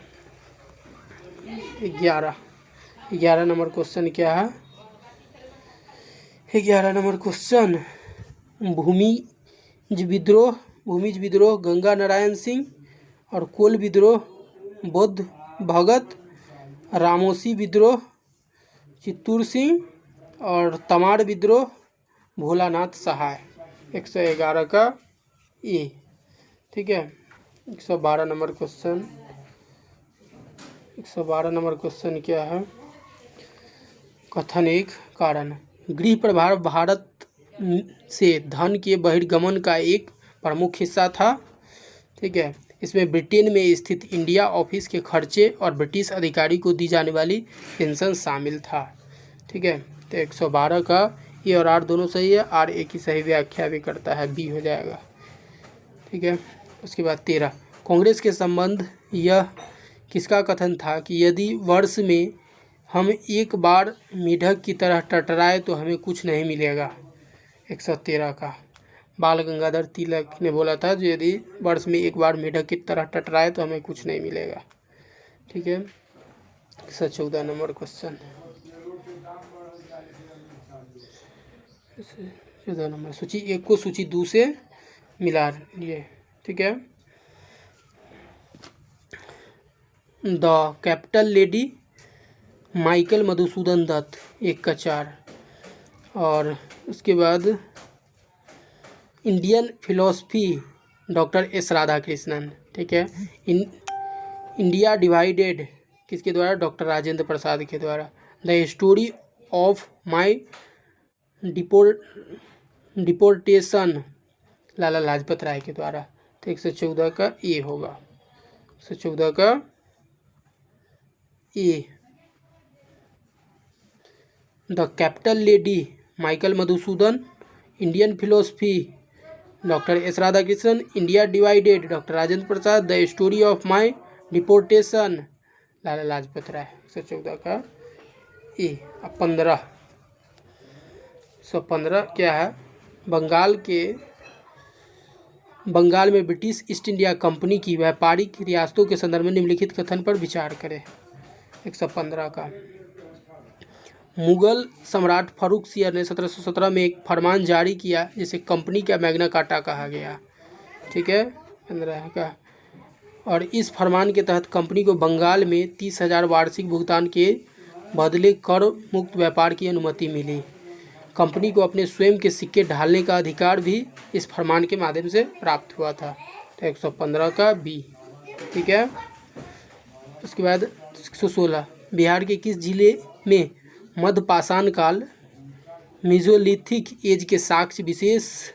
11 नंबर क्वेश्चन क्या है, 11 नंबर क्वेश्चन, भूमिज विद्रोह गंगा नारायण सिंह और कोल विद्रोह बुद्ध भगत, रामोसी विद्रोह चित्तूर सिंह और तमाड़ विद्रोह भोलानाथ सहाय। 111 का ए, ठीक है। 112 नंबर क्वेश्चन, 112 नंबर क्वेश्चन क्या है, कथन एक कारण, गृह प्रभार भारत से धन के बहिर्गमन का एक प्रमुख हिस्सा था। ठीक है, इसमें ब्रिटेन में स्थित इंडिया ऑफिस के खर्चे और ब्रिटिश अधिकारी को दी जाने वाली पेंशन शामिल था। ठीक है, तो 112 का ए और आर दोनों सही है, आर ए की सही व्याख्या भी करता है, बी हो जाएगा। ठीक है, उसके बाद 13, कांग्रेस के संबंध यह किसका कथन था कि यदि वर्ष में हम एक बार मेढक की तरह टटराए तो हमें कुछ नहीं मिलेगा। 113 का बाल गंगाधर तिलक ने बोला था, जो यदि वर्ष में एक बार मेढक की तरह टटराए तो हमें कुछ नहीं मिलेगा। ठीक है, 114 नंबर क्वेश्चन, 14 नंबर, सूची 1 को सूची 2 से मिला लिए। ठीक है, the capital lady Michael Madhusudan Dutt 1 का 4, और उसके बाद Indian philosophy doctor S Radhakrishnan. ठीक है, इंडिया डिवाइडेड किसके द्वारा, डॉक्टर राजेंद्र प्रसाद के द्वारा। The story of my deportation Lala Lajpat Rai के द्वारा। तो 114 का ए होगा, 114 का A the capital lady Michael Madhusudan, Indian philosophy doctor S Radhakrishnan, India divided doctor Rajendra Prasad, the story of my deportation Lala Lajpat Rai. 114 का ए। अब 15 क्या है, बंगाल में ब्रिटिश ईस्ट इंडिया कंपनी की व्यापारिक रियासतों के संदर्भ में निम्नलिखित कथन पर विचार करें। 115 का मुगल सम्राट फारुखसियर ने 1717 में एक फरमान जारी किया जिसे कंपनी का मैग्ना कार्टा कहा गया। ठीक है। 15 का और इस फरमान के तहत कंपनी को बंगाल में 30,000 वार्षिक भुगतान के बदले कर मुक्त व्यापार की अनुमति मिली। कंपनी को अपने स्वयं के सिक्के ढालने का अधिकार भी इस फरमान के माध्यम से प्राप्त हुआ था। तो 115 का बी। ठीक है। उसके बाद 116 बिहार के किस जिले में मध्यपाषाण काल मेसोलिथिक एज के साक्ष्य विशेष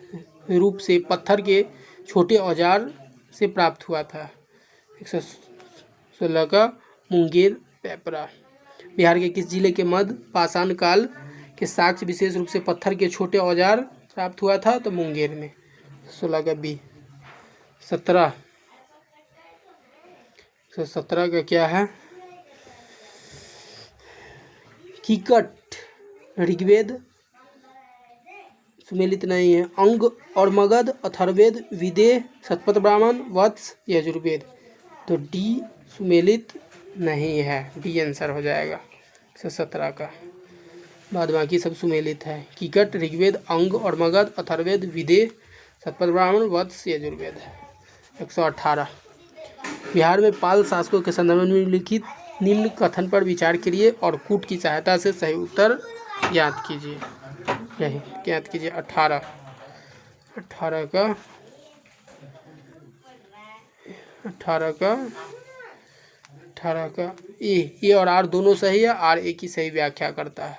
रूप से पत्थर के छोटे औजार से प्राप्त हुआ था। 116 का मुंगेर पेपरा। बिहार के किस जिले के मध्यपाषाण काल के साक्ष्य विशेष रूप से पत्थर के छोटे औजार प्राप्त हुआ था? तो मुंगेर में। 16 का बी। 17 का क्या है, कीकट ऋग्वेद सुमेलित नहीं है, अंग और मगध अथर्ववेद विदेह शतपथ ब्राह्मण वत्स यजुर्वेद। तो डी सुमेलित नहीं है, डी आंसर हो जाएगा 117 का। बाद बाकी सब सुमेलित है। कीकट ऋग्वेद अंग और मगध अथर्ववेद विदेह शतपथ ब्राह्मण वत्स यजुर्वेद। 118 बिहार में पाल शासकों के संदर्भ में निम्नलिखित निम्न कथन पर विचार करिए और कूट की सहायता से सही उत्तर ज्ञात कीजिए। यही ज्ञात कीजिए। 18 का ए और आर दोनों सही है। आर ए की सही व्याख्या करता है।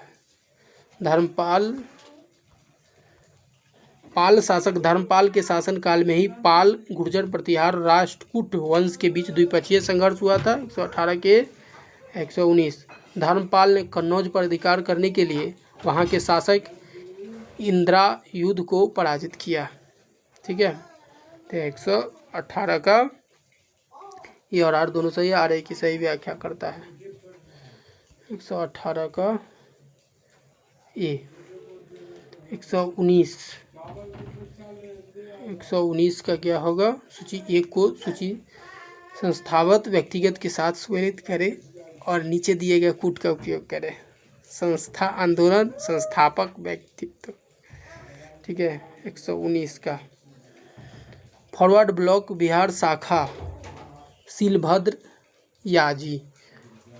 पाल शासक धर्मपाल के शासनकाल में ही पाल गुर्जर प्रतिहार राष्ट्रकूट वंश के बीच द्विपक्षीय संघर्ष हुआ था। 118 के 119 धर्मपाल ने कन्नौज पर अधिकार करने के लिए वहां के शासक इंद्रायुध को पराजित किया। ठीक है। तो 118 का ये और आर दोनों सही, आर ए की सही व्याख्या करता है। 118 का ए। 119 का क्या होगा, सूची एक को सूची संस्थावत व्यक्तिगत के साथ सुमेलित करें और नीचे दिए गए कूट का उपयोग करें। संस्था आंदोलन संस्थापक व्यक्तित्व। ठीक है। 119 का फॉरवर्ड ब्लॉक बिहार शाखा सीलभद्र याजी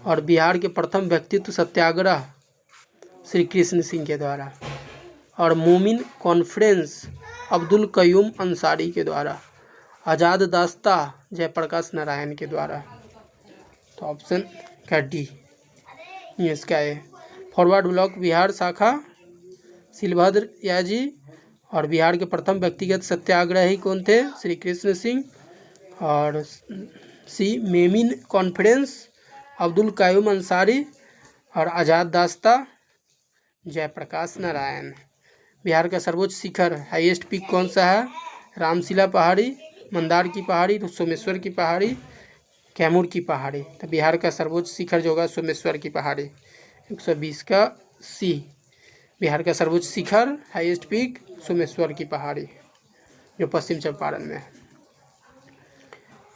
और बिहार के प्रथम व्यक्तित्व सत्याग्रह श्री कृष्ण सिंह के द्वारा और मोमिन कॉन्फ्रेंस अब्दुल कयूम अंसारी के द्वारा, आज़ाद दास्ता जयप्रकाश नारायण के द्वारा। तो ऑप्शन का डी इसका है। फॉरवर्ड ब्लॉक बिहार शाखा सीलभद्र याजी और बिहार के प्रथम व्यक्तिगत सत्याग्रही कौन थे? श्री कृष्ण सिंह। और सी मेमिन कॉन्फ्रेंस अब्दुल कयूम अंसारी और आज़ाद दास्ता जयप्रकाश नारायण। बिहार का सर्वोच्च शिखर हाईएस्ट पीक कौन सा है? रामशिला पहाड़ी, मंदार की पहाड़ी, सोमेश्वर की पहाड़ी, कैमूर की पहाड़ी। तो बिहार का सर्वोच्च शिखर जो होगा सोमेश्वर की पहाड़ी। 120 का सी बिहार का सर्वोच्च शिखर हाईएस्ट पीक सोमेश्वर की पहाड़ी जो पश्चिम चंपारण में है।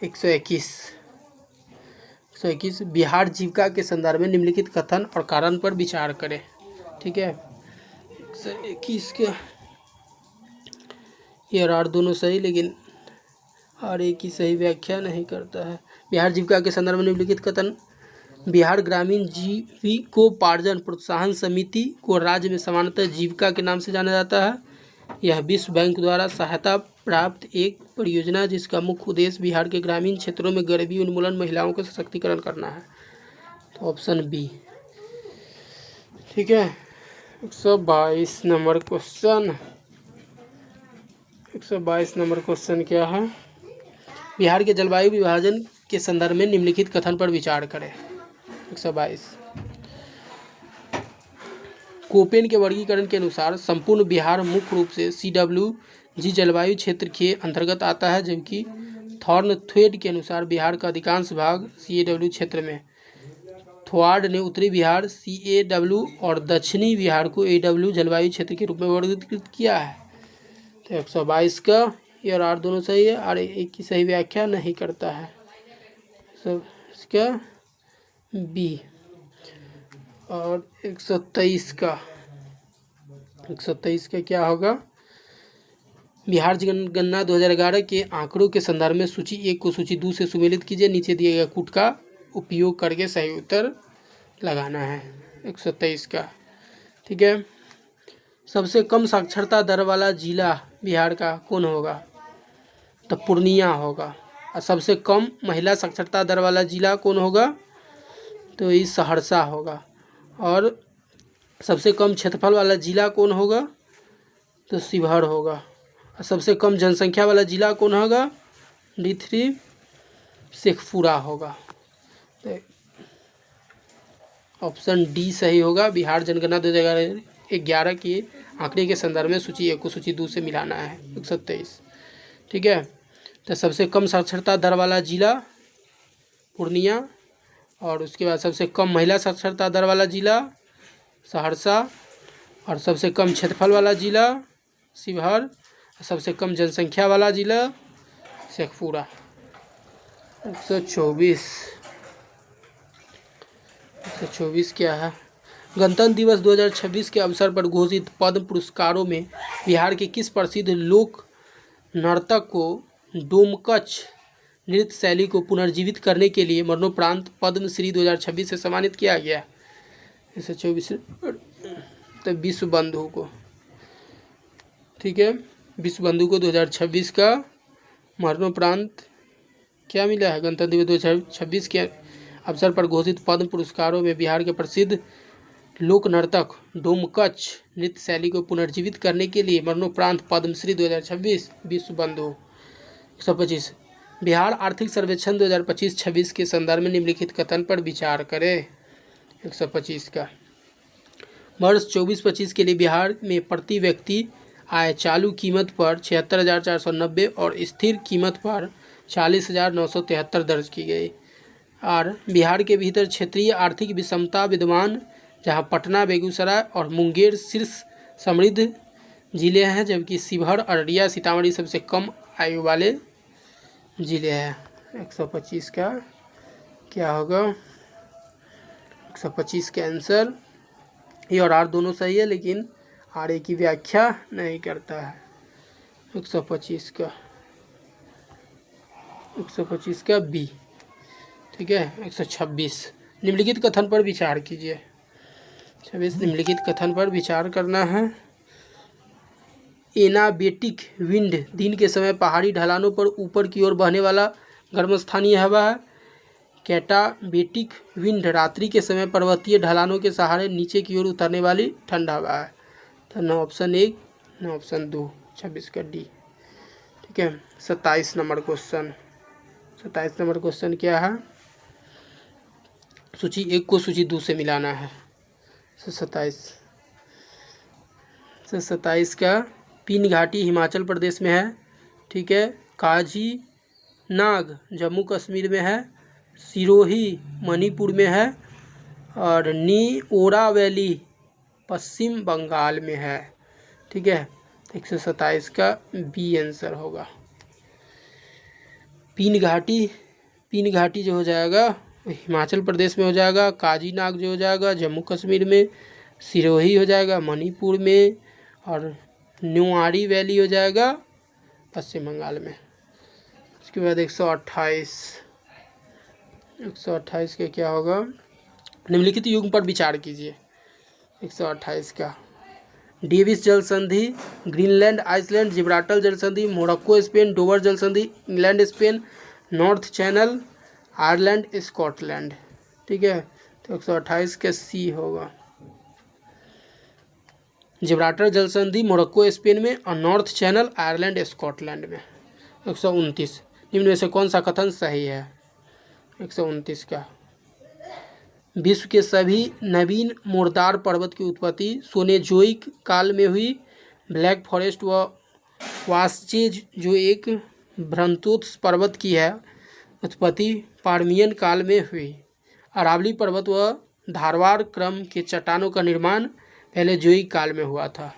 121 बिहार जीविका के संदर्भ में निम्नलिखित कथन और कारण पर विचार करें। ठीक है। 121 के ये और आर दोनों सही, लेकिन आर ए की सही व्याख्या नहीं करता है। बिहार जीविका के संदर्भ में निम्नलिखित कथन बिहार ग्रामीण जीविकोपार्जन प्रोत्साहन समिति को राज्य में सामान्यतः जीविका के नाम से जाना जाता है। यह विश्व बैंक द्वारा सहायता प्राप्त एक परियोजना जिसका मुख्य उद्देश्य बिहार के ग्रामीण क्षेत्रों में गरीबी उन्मूलन महिलाओं का सशक्तिकरण करना है। तो ऑप्शन बी। ठीक है। 122 नंबर क्वेश्चन। 122 नंबर क्वेश्चन क्या है? बिहार के जलवायु विभाजन के संदर्भ में निम्नलिखित कथन पर विचार करें। 122। कोपेन के वर्गीकरण के अनुसार संपूर्ण बिहार मुख्य रूप से CWG जलवायु क्षेत्र के अंतर्गत आता है, जबकि थॉर्नथ्वेड के अनुसार बिहार का अधिकांश भाग CAW क्षेत्र में। थ्वार्ड ने उत्तरी बिहार CAW और दक्षिणी बिहार को AW जलवायु क्षेत्र के रूप में वर्गीकृत किया है। तो 122 का ये और आर दोनों सही है, आर एक की सही व्याख्या नहीं करता है, सब इसका बी। और 123 का 123 का क्या होगा? बिहार जनगणना 2011 के आंकड़ों के संदर्भ में सूची 1 को सूची 2 से सुमेलित कीजिए। नीचे दिए गए कूट का उपयोग करके सही उत्तर लगाना है 123 का। ठीक है, सबसे कम साक्षरता दर वाला जिला बिहार का कौन होगा? तो पूर्णिया होगा। और सबसे कम महिला साक्षरता दर वाला जिला कौन होगा? तो ये सहरसा होगा। और सबसे कम क्षेत्रफल वाला जिला कौन होगा? तो शिवहर होगा। और सबसे कम जनसंख्या वाला जिला कौन होगा? D3 शेखपुरा होगा। तो ऑप्शन डी सही होगा। बिहार जनगणना 2011 के आंकड़े के संदर्भ में सूची 1 को सूची 2 से मिलाना है 123। ठीक है, तो सबसे कम साक्षरता दर वाला जिला पूर्णिया, और उसके बाद सबसे कम महिला साक्षरता दर वाला जिला सहरसा, और सबसे कम क्षेत्रफल वाला जिला शिवहर, सबसे कम जनसंख्या वाला जिला शेखपुरा। 124 क्या है? गणतंत्र दिवस 2026 के अवसर पर घोषित पद्म पुरस्कारों में बिहार के किस प्रसिद्ध लोक नर्तक को डोमकच नृत्य शैली को पुनर्जीवित करने के लिए मरणोपरांत पद्मश्री 2026 से सम्मानित किया गया? 124 तो विश्व बंधु को। ठीक है, विश्व बंधु को 2026 का मरणोपरांत क्या मिला है? गणतंत्र दिवस 2026 के अवसर पर घोषित पद्म पुरस्कारों में बिहार के प्रसिद्ध लोक नर्तक डोमकच नृत्य शैली को पुनर्जीवित करने के लिए मरणोपरांत पद्मश्री 2026 विश्व बंधु। 125 बिहार आर्थिक सर्वेक्षण 2025-26 के संदर्भ में निम्नलिखित कथन पर विचार करें। 125 का वर्ष 24-25 के लिए बिहार में प्रति व्यक्ति आय चालू कीमत पर 76,490 और स्थिर कीमत पर 40,973 दर्ज की गई। और बिहार के भीतर क्षेत्रीय आर्थिक विषमता विद्यमान, जहां पटना, बेगूसराय और मुंगेर शीर्ष समृद्ध जिले हैं, जबकि शिवहर, अररिया, सीतामढ़ी सबसे कम आयु वाले जिले हैं। 125 का क्या होगा? 125 के आंसर ये और आर दोनों सही है, लेकिन आर ए की व्याख्या नहीं करता है। 125 का बी। ठीक है, 126 निम्नलिखित कथन पर विचार कीजिए। 26 निम्नलिखित कथन पर विचार करना है। एनाबेटिक विंड दिन के समय पहाड़ी ढलानों पर ऊपर की ओर बहने वाला गर्म स्थानीय हवा है। कैटाबेटिक विंड रात्रि के समय पर्वतीय ढलानों के सहारे नीचे की ओर उतरने वाली ठंडा हवा है। तो न ऑप्शन 1 न ऑप्शन 2, 26 का डी। ठीक है, 27 नंबर क्वेश्चन। 27 नंबर क्वेश्चन क्या है? सूची 1 को सूची 2 से मिलाना है। 27 का पीन घाटी हिमाचल प्रदेश में है। ठीक है, काजी नाग जम्मू कश्मीर में है, सिरोही मणिपुर में है, और नीओरा वैली पश्चिम बंगाल में है। ठीक है, 127 का बी आंसर होगा। पीन घाटी जो हो जाएगा हिमाचल प्रदेश में हो जाएगा, काजी नाग जो हो जाएगा जम्मू कश्मीर में, सिरोही हो जाएगा मणिपुर में, और न्यूआरी वैली हो जाएगा पश्चिम बंगाल में। उसके बाद 128 का क्या होगा? निम्नलिखित युग्म पर विचार कीजिए। 128 का डेविस जल संधि, ग्रीनलैंड आइसलैंड, जिब्राल्टर जल संधि, मोरक्को स्पेन, डोवर जल संधि, England Spain, north channel, Ireland Scotland. ठीक है, तो 128 का सी होगा। जिब्राल्टर जल संधि मोरक्को स्पेन में और नॉर्थ चैनल आयरलैंड स्कॉटलैंड में। 129 निम्न में से कौन सा कथन सही है? 129 का विश्व के सभी नवीन मुर्दार पर्वत की उत्पत्ति सोनेजोइक काल में हुई। ब्लैक फॉरेस्ट व वास्चेज जो एक ब्रंतोत्स पर्वत की है उत्पत्ति पार्मियन काल में हुई। अरावली पर्वत व धारवाड़ क्रम के चट्टानों का निर्माण पहले जोइक काल में हुआ था।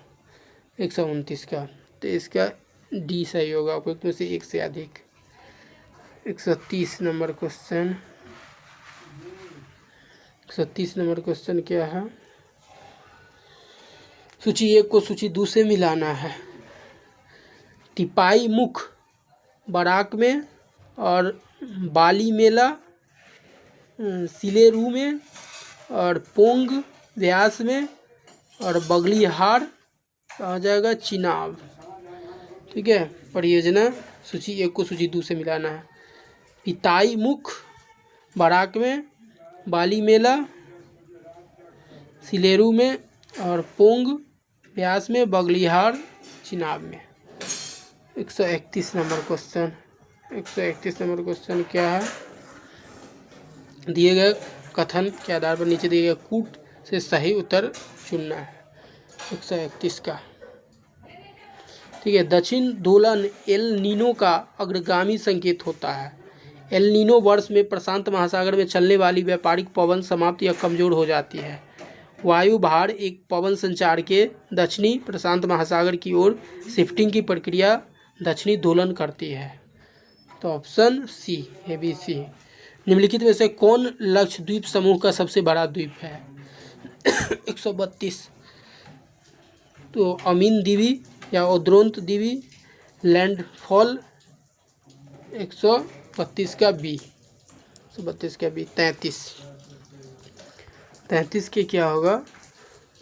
129 का, तो इसका डी सही होगा, उपयुक्त में से एक से अधिक। 130 नंबर क्वेश्चन, 130 नंबर क्वेश्चन क्या है? सूची 1 को सूची 2 से मिलाना है। टिपाई मुख बराक में और बाली मेला सिलेरू में और पोंग व्यास में और बगलीहार कहा जाएगा चिनाब। ठीक है, परियोजना सूची 1 को सूची 2 से मिलाना है। पिताई मुख बराक में, बाली मेला सिलेरू में और पोंग व्यास में, बगलीहार चिनाब में। 131 नंबर क्वेश्चन, 131 नंबर क्वेश्चन क्या है? दिए गए कथन के आधार पर नीचे दिए गए कूट से सही उत्तर चुनना है। 131 का, ठीक है। दक्षिण दोलन एल नीनो का अग्रगामी संकेत होता है। एल नीनो वर्ष में प्रशांत महासागर में चलने वाली व्यापारिक पवन समाप्त या कमजोर हो जाती है। वायु भार एक पवन संचार के दक्षिणी प्रशांत महासागर की ओर शिफ्टिंग की प्रक्रिया दक्षिणी दोलन करती है। तो option C, A B C. निम्नलिखित में से कौन लक्षद्वीप समूह का सबसे बड़ा द्वीप है? 132, तो अमीन द्वीप या ओद्रोंत द्वीप, लैंडफॉल। 132 का बी, 132 का बी। 33 के क्या होगा?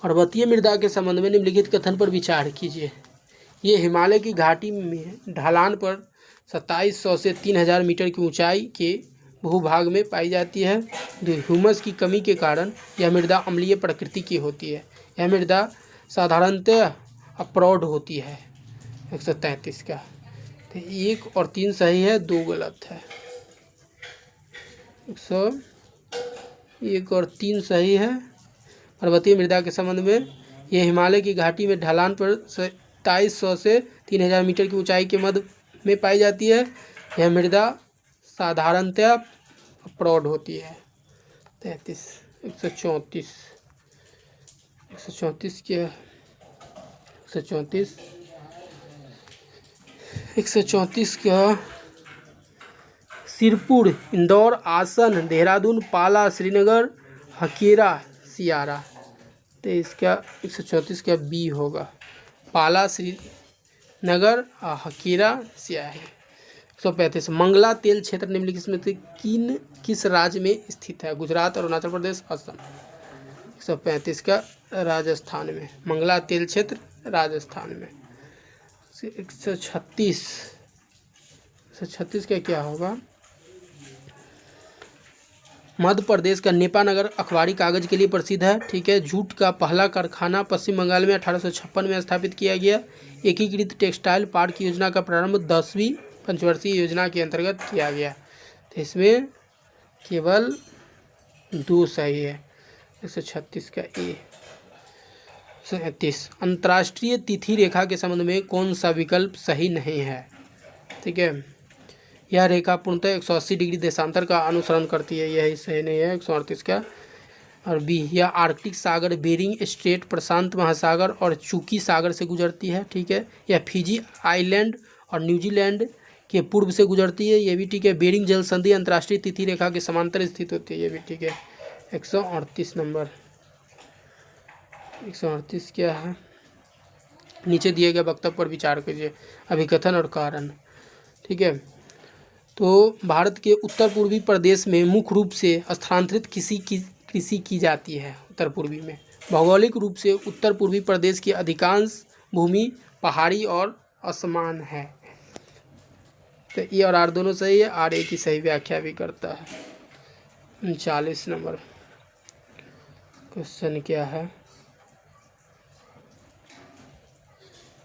पर्वतीय मृदा के संबंध में निम्नलिखित कथन पर विचार कीजिए। ये हिमालय की घाटी में ढलान पर 2700 से 3000 मीटर की ऊंचाई के भूभाग में पाई जाती है। ह्यूमस की कमी के कारण यह मृदा अम्लीय प्रकृति की होती है। यह मृदा साधारणतः अप्रौढ़ होती है। 133 का, तो 1 और 3 सही है, 2 गलत है। 1 और 3 सही है। पर्वतीय मृदा के संबंध में यह हिमालय की घाटी में ढलान पर 2700 से 3000 मीटर की ऊंचाई के मध्य में पाई जाती है। यह मृदा साधारणतः प्रौढ़ होती है। 33। 134, 134 क्या? 134, 134 का सिरपुर, इंदौर, आसन, देहरादून, पाला, श्रीनगर, हकीरा, सियारा। तो इसका 134 का बी होगा, पाला, श्रीनगर, हकीरा, सियारा। 135 मंगला तेल क्षेत्र निम्नलिखित में से किस राज्य में स्थित है? गुजरात, अरुणाचल प्रदेश, असम। 135 का राजस्थान में, मंगला तेल क्षेत्र राजस्थान में। 136 का क्या होगा? मध्य प्रदेश का नेपानगर अखबारी कागज के लिए प्रसिद्ध है। ठीक है। जूट का पहला कारखाना पश्चिम बंगाल में 1856 में स्थापित किया गया। एकीकृत टेक्सटाइल पार्क योजना का प्रारंभ 10वीं पंचवर्षीय योजना के अंतर्गत किया गया। तो इसमें केवल 2 सही है। 136 का ए। 137 अंतर्राष्ट्रीय तिथि रेखा के संबंध में कौन सा विकल्प सही नहीं है? ठीक है, यह रेखा पूर्णतः 180 डिग्री देशांतर का अनुसरण करती है, यही सही नहीं है। 138 का और बी, यह आर्कटिक सागर, बेरिंग स्ट्रेट, प्रशांत महासागर और चुकी सागर से गुजरती है। ठीक है, यह फिजी आइलैंड और न्यूजीलैंड के पूर्व से गुजरती है, ये भी ठीक है। बेरिंग जल संधि अंतर्राष्ट्रीय तिथि रेखा के समांतर स्थित होती है, ये भी ठीक है। 138 नंबर, 138 क्या है? नीचे दिए गए वक्तव्य पर विचार कीजिए, अभिकथन और कारण। ठीक है, तो भारत के उत्तर पूर्वी प्रदेश में मुख्य रूप से स्थानांतरित कृषि की जाती है। उत्तर पूर्वी में भौगोलिक रूप से उत्तर पूर्वी प्रदेश की अधिकांश भूमि पहाड़ी और असमान है। तो ए और आर दोनों सही है, आर ए की सही व्याख्या भी करता है। 39 नंबर क्वेश्चन क्या है?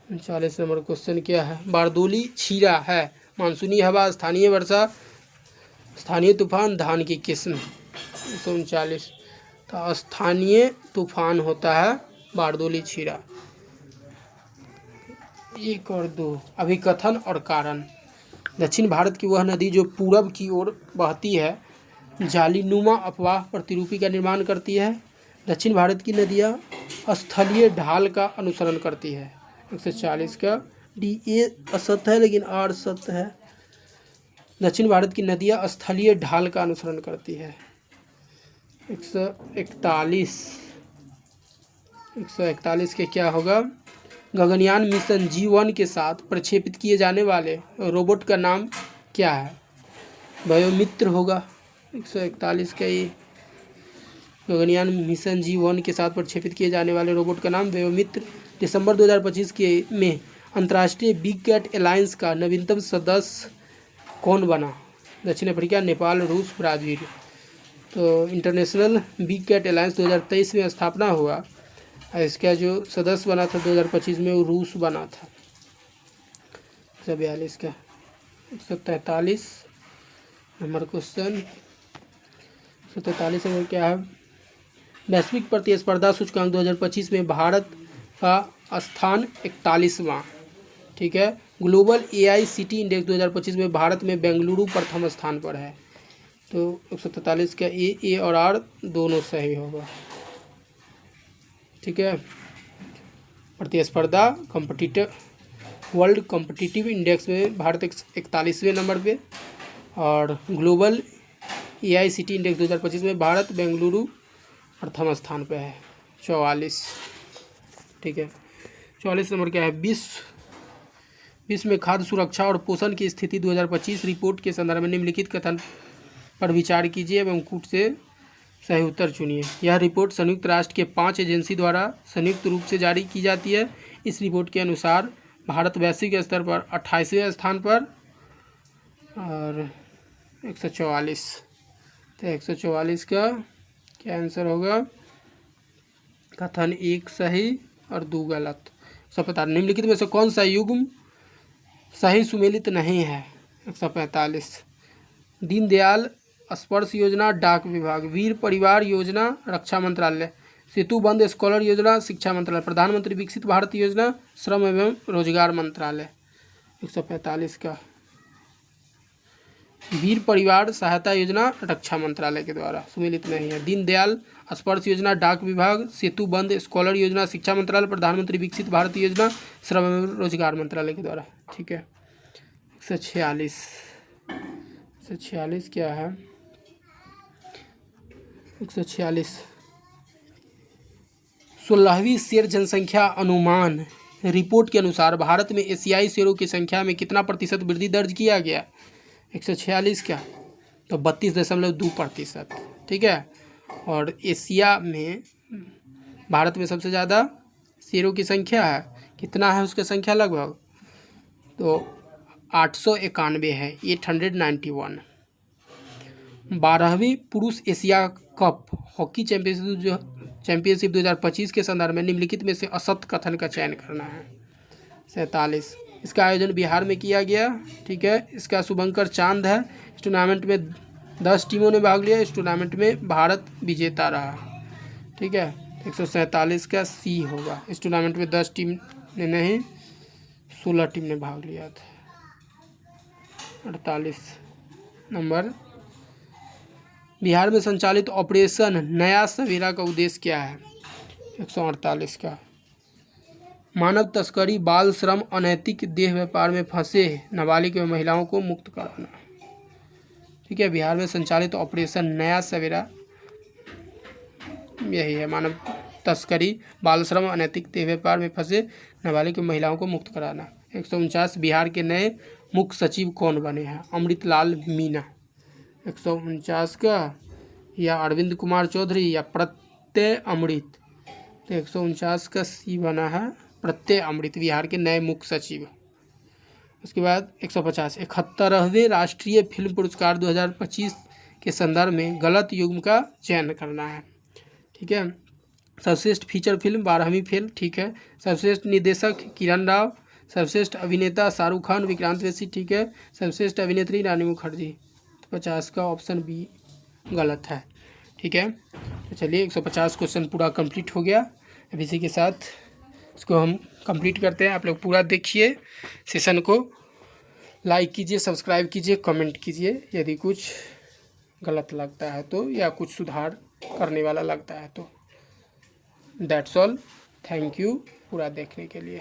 39 नंबर क्वेश्चन क्या है? बारदोली छीरा है मानसूनी हवा, स्थानीय वर्षा, स्थानीय तूफान, धान की किस्म। 139 तो स्थानीय तूफान होता है बारदोली छीरा। 1 और 2 अभिकथन और कारण। दक्षिण भारत की वह नदी जो पूरब की ओर बहती है जालीनुमा अफवाह प्रतिरूपी का निर्माण करती है। दक्षिण भारत की नदियाँ स्थलीय ढाल का अनुसरण करती है। 140 का डी ए असत्य है लेकिन आर सत्य है। दक्षिण भारत की नदियाँ स्थलीय ढाल का अनुसरण करती है। 141 के क्या होगा? गगनयान मिशन G1 के साथ प्रक्षेपित किए जाने वाले रोबोट का नाम क्या है? वायुमित्र होगा। 141 का ये गगनयान मिशन G1 के साथ प्रक्षेपित किए जाने वाले रोबोट का नाम वायुमित्र। दिसंबर 2025 में अंतर्राष्ट्रीय बिग कैट अलायंस का नवीनतम सदस्य कौन बना? दक्षिण अफ्रीका, नेपाल, रूस, ब्राज़ील। तो इंटरनेशनल बिग कैट अलायंस 2023 में स्थापना हुआ। इसका जो सदस्य बना था 2025 में वो रूस बना था। 142 का 143 नंबर क्वेश्चन। 143 में क्या है? वैश्विक प्रतिस्पर्धा सूचकांक 2025 में भारत का स्थान 41वां। ठीक है। ग्लोबल AICT इंडेक्स 2025 में भारत में बेंगलुरु प्रथम स्थान पर है। तो 143 का ए और आर दोनों सही होगा। ठीक है। प्रतिस्पर्धा वर्ल्ड कॉम्पिटिटिव इंडेक्स में भारत 41वें नंबर पे और ग्लोबल AICT इंडेक्स 2025 में भारत बेंगलुरु प्रथम स्थान पे है। 44। ठीक है। 44 नंबर क्या है? विश्व में खाद्य सुरक्षा और पोषण की स्थिति 2025 रिपोर्ट के संदर्भ में निम्नलिखित कथन पर विचार कीजिए एवं कूट से सही उत्तर चुनिए। यह रिपोर्ट संयुक्त राष्ट्र के 5 एजेंसी द्वारा संयुक्त रूप से जारी की जाती है। इस रिपोर्ट के अनुसार भारत वैश्विक स्तर पर 28वें स्थान पर और 144। तो 144 का क्या आंसर होगा? कथन 1 सही और 2 गलत। 145 निम्नलिखित में से कौन सा युग्म सही सुमेलित नहीं है? 145 दीनदयाल स्पर्श योजना डाक विभाग, वीर परिवार योजना रक्षा मंत्रालय, सेतु बंद स्कॉलर योजना शिक्षा मंत्रालय, प्रधानमंत्री विकसित भारत योजना श्रम एवं रोजगार मंत्रालय। 145 का वीर परिवार सहायता योजना रक्षा मंत्रालय के द्वारा सुमेलित नहीं है। दीनदयाल स्पर्श योजना डाक विभाग, सेतु बंद स्कॉलर योजना शिक्षा मंत्रालय, प्रधानमंत्री विकसित भारत योजना श्रम एवं रोजगार मंत्रालय के द्वारा। ठीक है। 146 क्या है? 146 16वीं शेर जनसंख्या अनुमान रिपोर्ट के अनुसार भारत में एशियाई शेरों की संख्या में कितना प्रतिशत वृद्धि दर्ज किया गया? 146 क्या? तो 32.2%। ठीक है। और एशिया में भारत में सबसे ज़्यादा शेरों की संख्या है। कितना है उसकी संख्या लगभग? तो 891 है, 891। 12वीं पुरुष एशिया कप हॉकी चैंपियनशिप 2025 के संदर्भ में निम्नलिखित में से असत्य कथन का चयन करना है। 47 इसका आयोजन बिहार में किया गया। ठीक है। इसका शुभंकर चांद है। इस टूर्नामेंट में 10 टीमों ने भाग लिया। इस टूर्नामेंट में भारत विजेता रहा। ठीक है। 147 का सी होगा। इस टूर्नामेंट में 10 टीम ने नहीं 16 टीम ने भाग लिया था। 48 नंबर बिहार में संचालित ऑपरेशन नया सवेरा का उद्देश्य क्या है? 148 का मानव तस्करी, बाल श्रम, अनैतिक देह व्यापार में फंसे नाबालिग एवं महिलाओं को मुक्त कराना। ठीक है। बिहार में संचालित ऑपरेशन नया सवेरा यही है, मानव तस्करी, बाल श्रम, अनैतिक देह व्यापार में फंसे नाबालिग एवं महिलाओं को मुक्त कराना। 149 बिहार के नए मुख्य सचिव कौन बने हैं? अमृतलाल मीणा। 149 का या अरविंद कुमार चौधरी या प्रत्यय अमृत। तो 149 का सी बना है प्रत्यय अमृत, बिहार के नए मुख्य सचिव। उसके बाद 150 71वें राष्ट्रीय फिल्म पुरस्कार 2025 के संदर्भ में गलत युग्म का चयन करना है। ठीक है। सर्वश्रेष्ठ फीचर फिल्म 12वीं फिल्म। ठीक है। सर्वश्रेष्ठ निर्देशक किरण राव, सर्वश्रेष्ठ अभिनेता शाहरुख खान, विक्रांत मैसी। ठीक है। सर्वश्रेष्ठ अभिनेत्री रानी मुखर्जी। 50 का ऑप्शन बी गलत है। ठीक है। तो चलिए 150 क्वेश्चन पूरा कंप्लीट हो गया। अब इसी के साथ इसको हम कंप्लीट करते हैं। आप लोग पूरा देखिए सेशन को, लाइक कीजिए, सब्सक्राइब कीजिए, कमेंट कीजिए यदि कुछ गलत लगता है तो, या कुछ सुधार करने वाला लगता है तो। दैट्स ऑल, थैंक यू पूरा देखने के लिए।